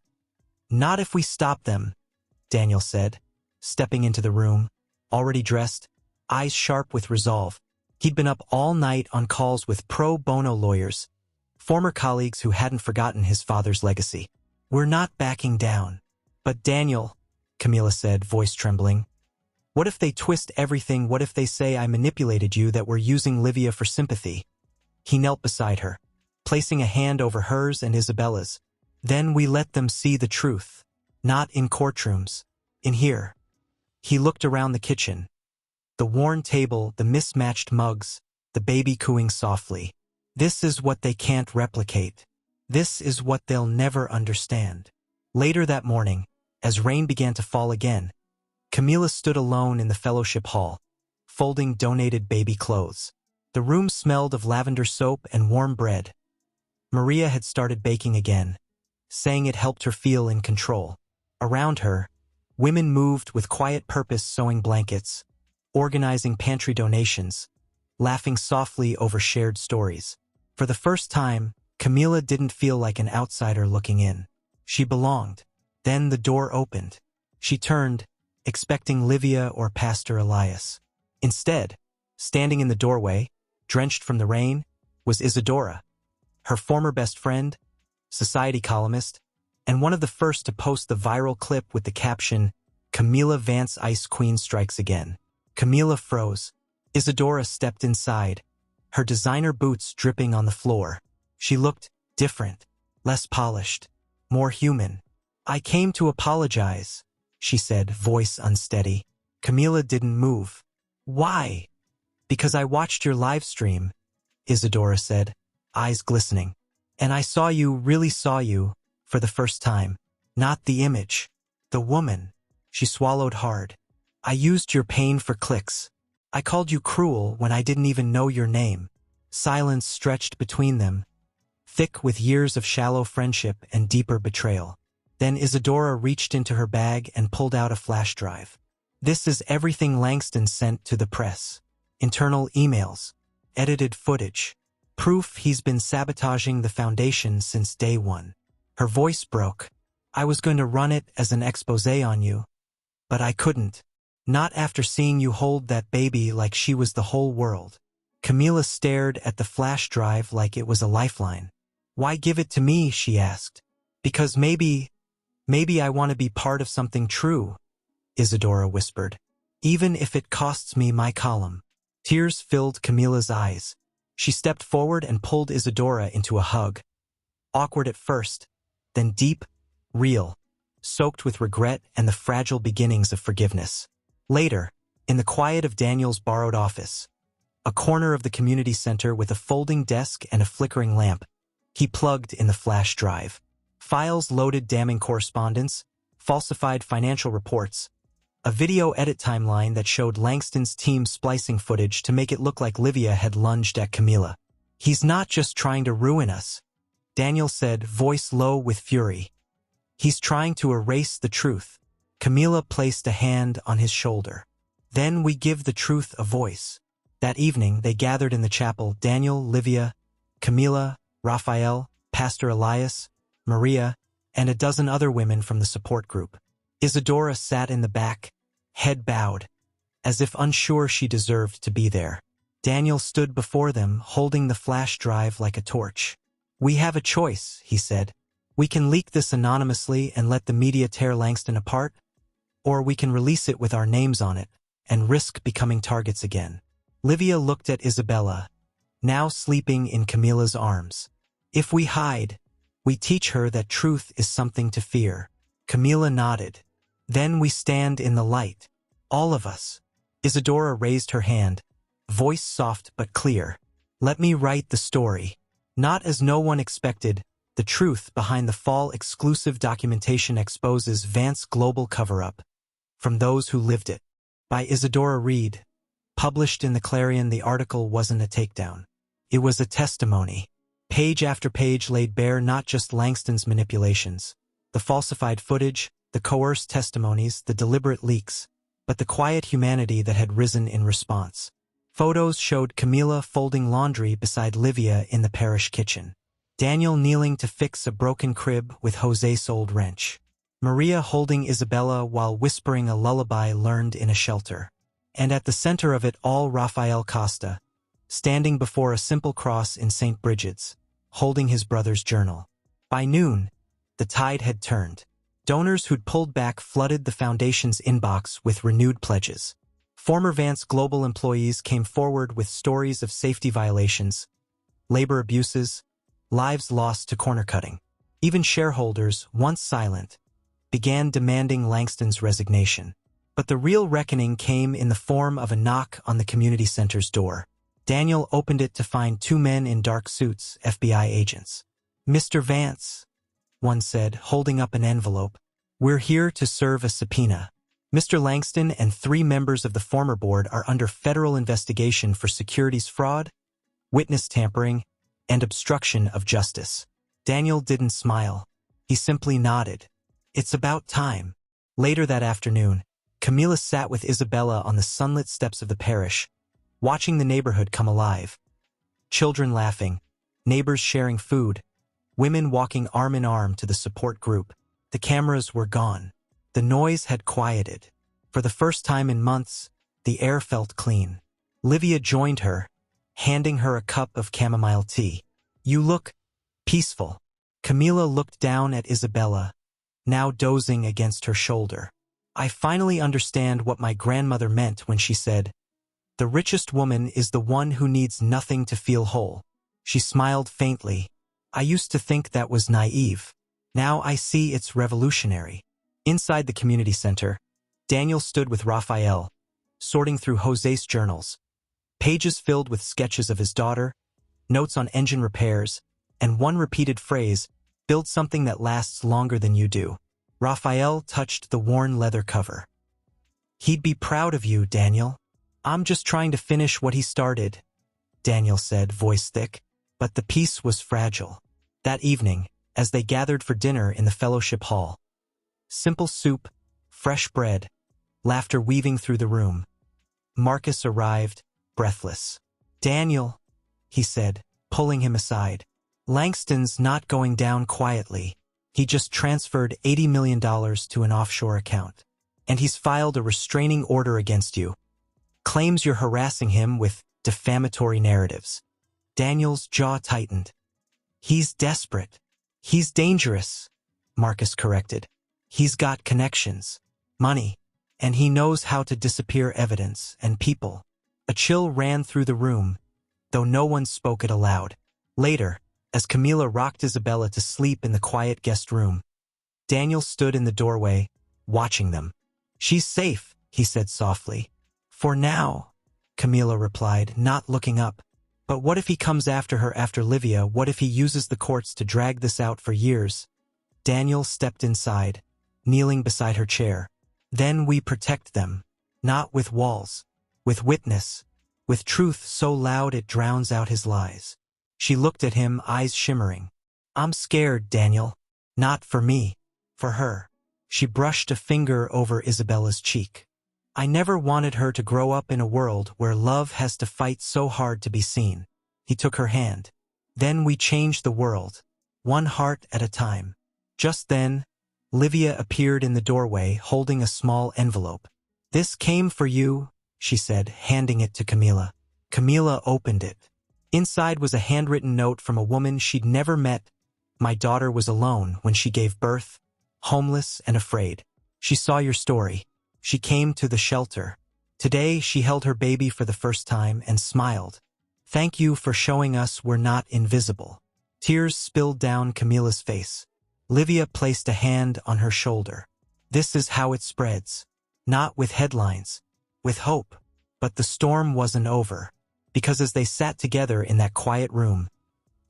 Not if we stop them, Daniel said, stepping into the room, already dressed, eyes sharp with resolve. He'd been up all night on calls with pro bono lawyers, former colleagues who hadn't forgotten his father's legacy. We're not backing down. But Daniel, Camila said, voice trembling, what if they twist everything? What if they say I manipulated you, that we're using Livia for sympathy? He knelt beside her, placing a hand over hers and Isabella's. Then we let them see the truth. Not in courtrooms. In here. He looked around the kitchen. The worn table, the mismatched mugs, the baby cooing softly. This is what they can't replicate. This is what they'll never understand. Later that morning, as rain began to fall again, Camila stood alone in the fellowship hall, folding donated baby clothes. The room smelled of lavender soap and warm bread. Maria had started baking again, saying it helped her feel in control. Around her, women moved with quiet purpose, sewing blankets, organizing pantry donations, laughing softly over shared stories. For the first time, Camila didn't feel like an outsider looking in. She belonged. Then the door opened. She turned, expecting Livia or Pastor Elias. Instead, standing in the doorway, drenched from the rain, was Isadora, her former best friend, society columnist, and one of the first to post the viral clip with the caption, Camila Vance Ice Queen Strikes Again. Camila froze. Isadora stepped inside, her designer boots dripping on the floor. She looked different, less polished, more human. I came to apologize, she said, voice unsteady. Camila didn't move. Why? Because I watched your live stream, Isadora said, eyes glistening. And I saw you, really saw you, for the first time. Not the image. The woman. She swallowed hard. I used your pain for clicks. I called you cruel when I didn't even know your name. Silence stretched between them, thick with years of shallow friendship and deeper betrayal. Then Isadora reached into her bag and pulled out a flash drive. This is everything Langston sent to the press. Internal emails, edited footage, proof he's been sabotaging the foundation since day one. Her voice broke. I was going to run it as an exposé on you, but I couldn't. Not after seeing you hold that baby like she was the whole world. Camila stared at the flash drive like it was a lifeline. Why give it to me, she asked. Because maybe I want to be part of something true, Isadora whispered. Even if it costs me my column. Tears filled Camila's eyes. She stepped forward and pulled Isadora into a hug. Awkward at first, then deep, real, soaked with regret and the fragile beginnings of forgiveness. Later, in the quiet of Daniel's borrowed office, a corner of the community center with a folding desk and a flickering lamp, he plugged in the flash drive. Files loaded damning correspondence, falsified financial reports, a video edit timeline that showed Langston's team splicing footage to make it look like Livia had lunged at Camila. He's not just trying to ruin us, Daniel said, voice low with fury. He's trying to erase the truth. Camila placed a hand on his shoulder. Then we give the truth a voice. That evening, they gathered in the chapel, Daniel, Livia, Camila, Raphael, Pastor Elias, Maria, and a dozen other women from the support group. Isadora sat in the back, head bowed, as if unsure she deserved to be there. Daniel stood before them, holding the flash drive like a torch. We have a choice, he said. We can leak this anonymously and let the media tear Langston apart, or we can release it with our names on it and risk becoming targets again. Livia looked at Isabella, now sleeping in Camila's arms. If we hide, we teach her that truth is something to fear. Camila nodded. Then we stand in the light. All of us. Isadora raised her hand, voice soft but clear. Let me write the story. Not as no one expected, the truth behind the fall exclusive documentation exposes Vance's global cover-up. From those who lived it. By Isadora Reed. Published in the Clarion, the article wasn't a takedown. It was a testimony. Page after page laid bare not just Langston's manipulations, the falsified footage, the coerced testimonies, the deliberate leaks, but the quiet humanity that had risen in response. Photos showed Camila folding laundry beside Livia in the parish kitchen. Daniel kneeling to fix a broken crib with Jose's old wrench. Maria holding Isabella while whispering a lullaby learned in a shelter. And at the center of it all, Raphael Costa, standing before a simple cross in St. Bridget's, holding his brother's journal. By noon, the tide had turned. Donors who'd pulled back flooded the foundation's inbox with renewed pledges. Former Vance Global employees came forward with stories of safety violations, labor abuses, lives lost to corner cutting. Even shareholders, once silent, began demanding Langston's resignation. But the real reckoning came in the form of a knock on the community center's door. Daniel opened it to find two men in dark suits, FBI agents. Mr. Vance, one said, holding up an envelope. We're here to serve a subpoena. Mr. Langston and 3 members of the former board are under federal investigation for securities fraud, witness tampering, and obstruction of justice. Daniel didn't smile. He simply nodded. It's about time. Later that afternoon, Camila sat with Isabella on the sunlit steps of the parish, watching the neighborhood come alive. Children laughing, neighbors sharing food, women walking arm in arm to the support group. The cameras were gone. The noise had quieted. For the first time in months, the air felt clean. Livia joined her, handing her a cup of chamomile tea. You look peaceful. Camila looked down at Isabella, now dozing against her shoulder. I finally understand what my grandmother meant when she said, "The richest woman is the one who needs nothing to feel whole." She smiled faintly. I used to think that was naive. Now I see it's revolutionary. Inside the community center, Daniel stood with Raphael, sorting through Jose's journals, pages filled with sketches of his daughter, notes on engine repairs, and one repeated phrase, build something that lasts longer than you do. Raphael touched the worn leather cover. He'd be proud of you, Daniel. I'm just trying to finish what he started, Daniel said, voice thick. But the peace was fragile. That evening, as they gathered for dinner in the fellowship hall, simple soup, fresh bread, laughter weaving through the room. Marcus arrived, breathless. Daniel, he said, pulling him aside. Langston's not going down quietly. He just transferred $80 million to an offshore account. and he's filed a restraining order against you. Claims you're harassing him with defamatory narratives. Daniel's jaw tightened. He's desperate. He's dangerous, Marcus corrected. He's got connections, money, and he knows how to disappear evidence and people. A chill ran through the room, though no one spoke it aloud. Later, as Camila rocked Isabella to sleep in the quiet guest room, Daniel stood in the doorway, watching them. She's safe, he said softly. For now, Camila replied, not looking up. But what if he comes after her after Livia? What if he uses the courts to drag this out for years? Daniel stepped inside, kneeling beside her chair. Then we protect them, not with walls, with witness, with truth so loud it drowns out his lies. She looked at him, eyes shimmering. I'm scared, Daniel. Not for me, for her. She brushed a finger over Isabella's cheek. I never wanted her to grow up in a world where love has to fight so hard to be seen. He took her hand. Then we changed the world, one heart at a time. Just then, Livia appeared in the doorway holding a small envelope. This came for you, she said, handing it to Camila. Camila opened it. Inside was a handwritten note from a woman she'd never met. My daughter was alone when she gave birth, homeless and afraid. She saw your story. She came to the shelter. Today, she held her baby for the first time and smiled. Thank you for showing us we're not invisible. Tears spilled down Camila's face. Livia placed a hand on her shoulder. This is how it spreads. Not with headlines, with hope. But the storm wasn't over. Because as they sat together in that quiet room,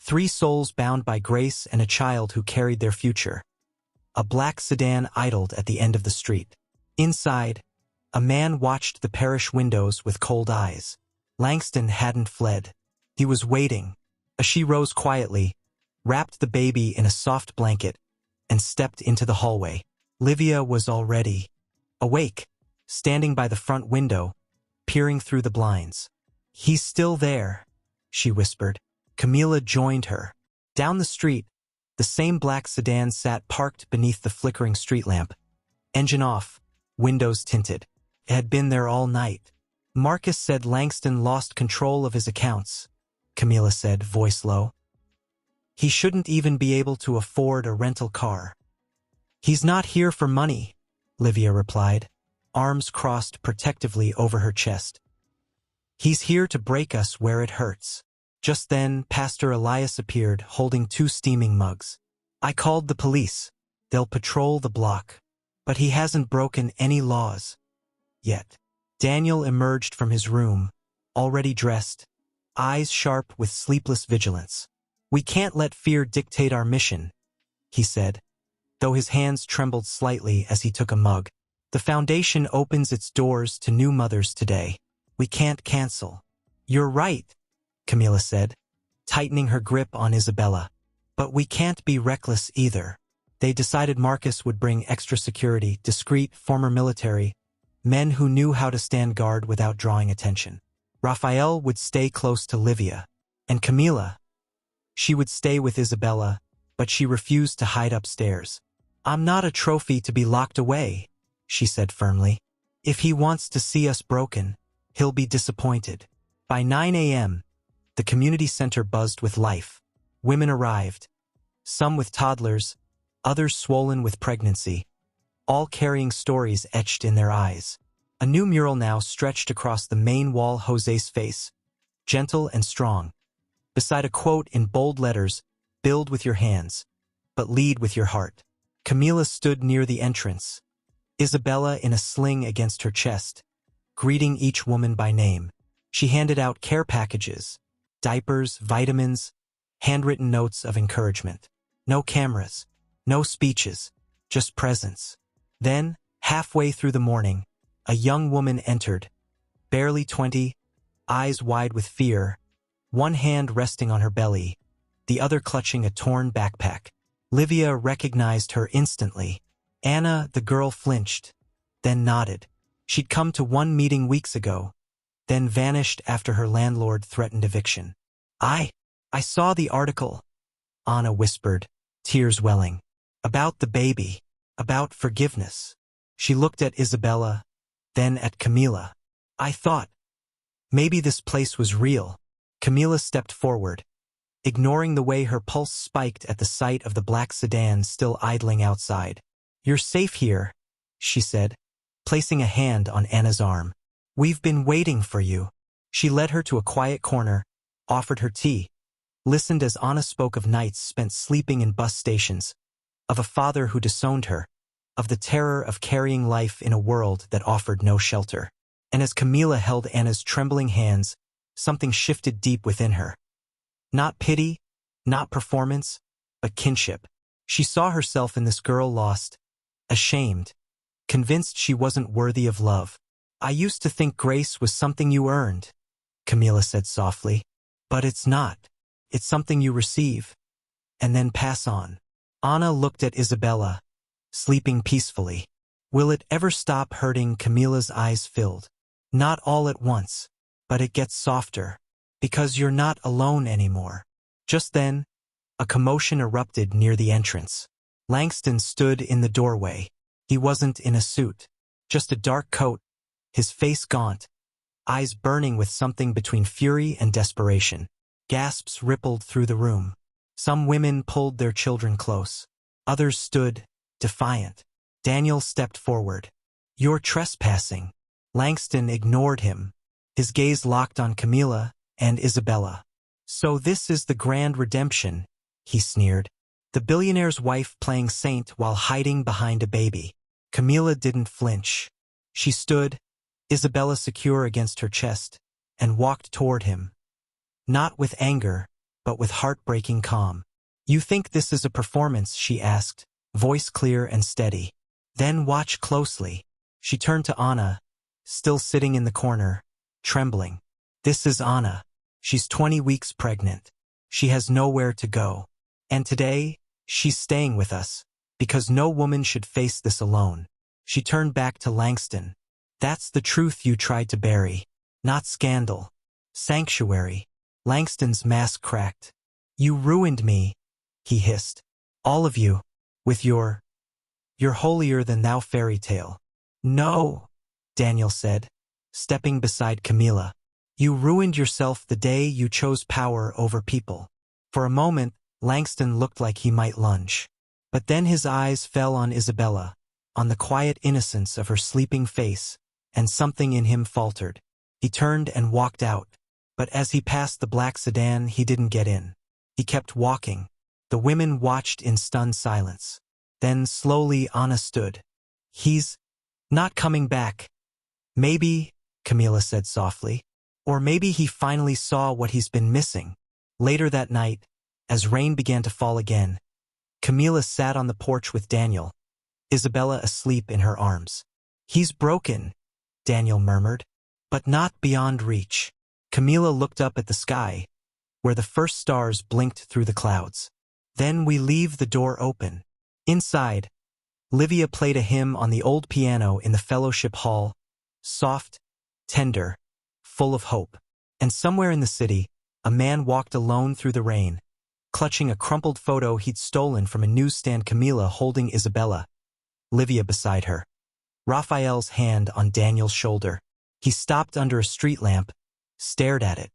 3 souls bound by grace and a child who carried their future. A black sedan idled at the end of the street. Inside, a man watched the parish windows with cold eyes. Langston hadn't fled. He was waiting. As she rose quietly, wrapped the baby in a soft blanket, and stepped into the hallway. Livia was already awake, standing by the front window, peering through the blinds. He's still there, she whispered. Camila joined her. Down the street, the same black sedan sat parked beneath the flickering street lamp. Engine off, windows tinted. It had been there all night. Marcus said Langston lost control of his accounts, Camila said, voice low. He shouldn't even be able to afford a rental car. He's not here for money, Livia replied, arms crossed protectively over her chest. He's here to break us where it hurts. Just then, Pastor Elias appeared, holding 2 steaming mugs. I called the police. They'll patrol the block. But he hasn't broken any laws. Yet. Daniel emerged from his room, already dressed, eyes sharp with sleepless vigilance. We can't let fear dictate our mission, he said, though his hands trembled slightly as he took a mug. The foundation opens its doors to new mothers today. We can't cancel. You're right, Camila said, tightening her grip on Isabella. But we can't be reckless either. They decided Marcus would bring extra security, discreet, former military, men who knew how to stand guard without drawing attention. Raphael would stay close to Livia, and Camila. She would stay with Isabella, but she refused to hide upstairs. I'm not a trophy to be locked away, she said firmly. If he wants to see us broken, he'll be disappointed. By 9 a.m., the community center buzzed with life. Women arrived, some with toddlers, others swollen with pregnancy, all carrying stories etched in their eyes. A new mural now stretched across the main wall. Jose's face, gentle and strong, beside a quote in bold letters, build with your hands, but lead with your heart. Camila stood near the entrance, Isabella in a sling against her chest, greeting each woman by name. She handed out care packages, diapers, vitamins, handwritten notes of encouragement. No cameras, no speeches, just presence. Then, halfway through the morning, a young woman entered, barely 20, eyes wide with fear, one hand resting on her belly, the other clutching a torn backpack. Livia recognized her instantly. Anna, the girl, flinched, then nodded. She'd come to one meeting weeks ago, then vanished after her landlord threatened eviction. I saw the article, Anna whispered, tears welling. About the baby, about forgiveness. She looked at Isabella, then at Camila. I thought, maybe this place was real. Camila stepped forward, ignoring the way her pulse spiked at the sight of the black sedan still idling outside. You're safe here, she said, placing a hand on Anna's arm. We've been waiting for you. She led her to a quiet corner, offered her tea, listened as Anna spoke of nights spent sleeping in bus stations, of a father who disowned her, of the terror of carrying life in a world that offered no shelter. And as Camila held Anna's trembling hands, something shifted deep within her. Not pity, not performance, but kinship. She saw herself in this girl lost, ashamed, convinced she wasn't worthy of love. I used to think grace was something you earned, Camila said softly. But it's not. It's something you receive, and then pass on. Anna looked at Isabella, sleeping peacefully. Will it ever stop hurting? Camila's eyes filled. Not all at once, but it gets softer, because you're not alone anymore. Just then, a commotion erupted near the entrance. Langston stood in the doorway. He wasn't in a suit, just a dark coat, his face gaunt, eyes burning with something between fury and desperation. Gasps rippled through the room. Some women pulled their children close. Others stood, defiant. Daniel stepped forward. You're trespassing. Langston ignored him. His gaze locked on Camila and Isabella. So this is the grand redemption, he sneered. The billionaire's wife playing saint while hiding behind a baby. Camila didn't flinch. She stood, Isabella secure against her chest, and walked toward him. Not with anger, but with heartbreaking calm. You think this is a performance? She asked, voice clear and steady. Then watch closely. She turned to Anna, still sitting in the corner, trembling. This is Anna. She's 20 weeks pregnant. She has nowhere to go. And today, she's staying with us, because no woman should face this alone. She turned back to Langston. That's the truth you tried to bury. Not scandal. Sanctuary. Langston's mask cracked. You ruined me, he hissed. All of you, with your holier-than-thou fairy tale. No, Daniel said, stepping beside Camila. You ruined yourself the day you chose power over people. For a moment, Langston looked like he might lunge. But then his eyes fell on Isabella, on the quiet innocence of her sleeping face, and something in him faltered. He turned and walked out. But as he passed the black sedan, he didn't get in. He kept walking. The women watched in stunned silence. Then slowly Anna stood. He's not coming back. Maybe, Camila said softly. Or maybe he finally saw what he's been missing. Later that night, as rain began to fall again, Camila sat on the porch with Daniel, Isabella asleep in her arms. He's broken, Daniel murmured, but not beyond reach. Camila looked up at the sky, where the first stars blinked through the clouds. Then we leave the door open. Inside, Livia played a hymn on the old piano in the fellowship hall, soft, tender, full of hope. And somewhere in the city, a man walked alone through the rain, clutching a crumpled photo he'd stolen from a newsstand. Camila holding Isabella, Livia beside her. Raphael's hand on Daniel's shoulder. He stopped under a street lamp, stared at it.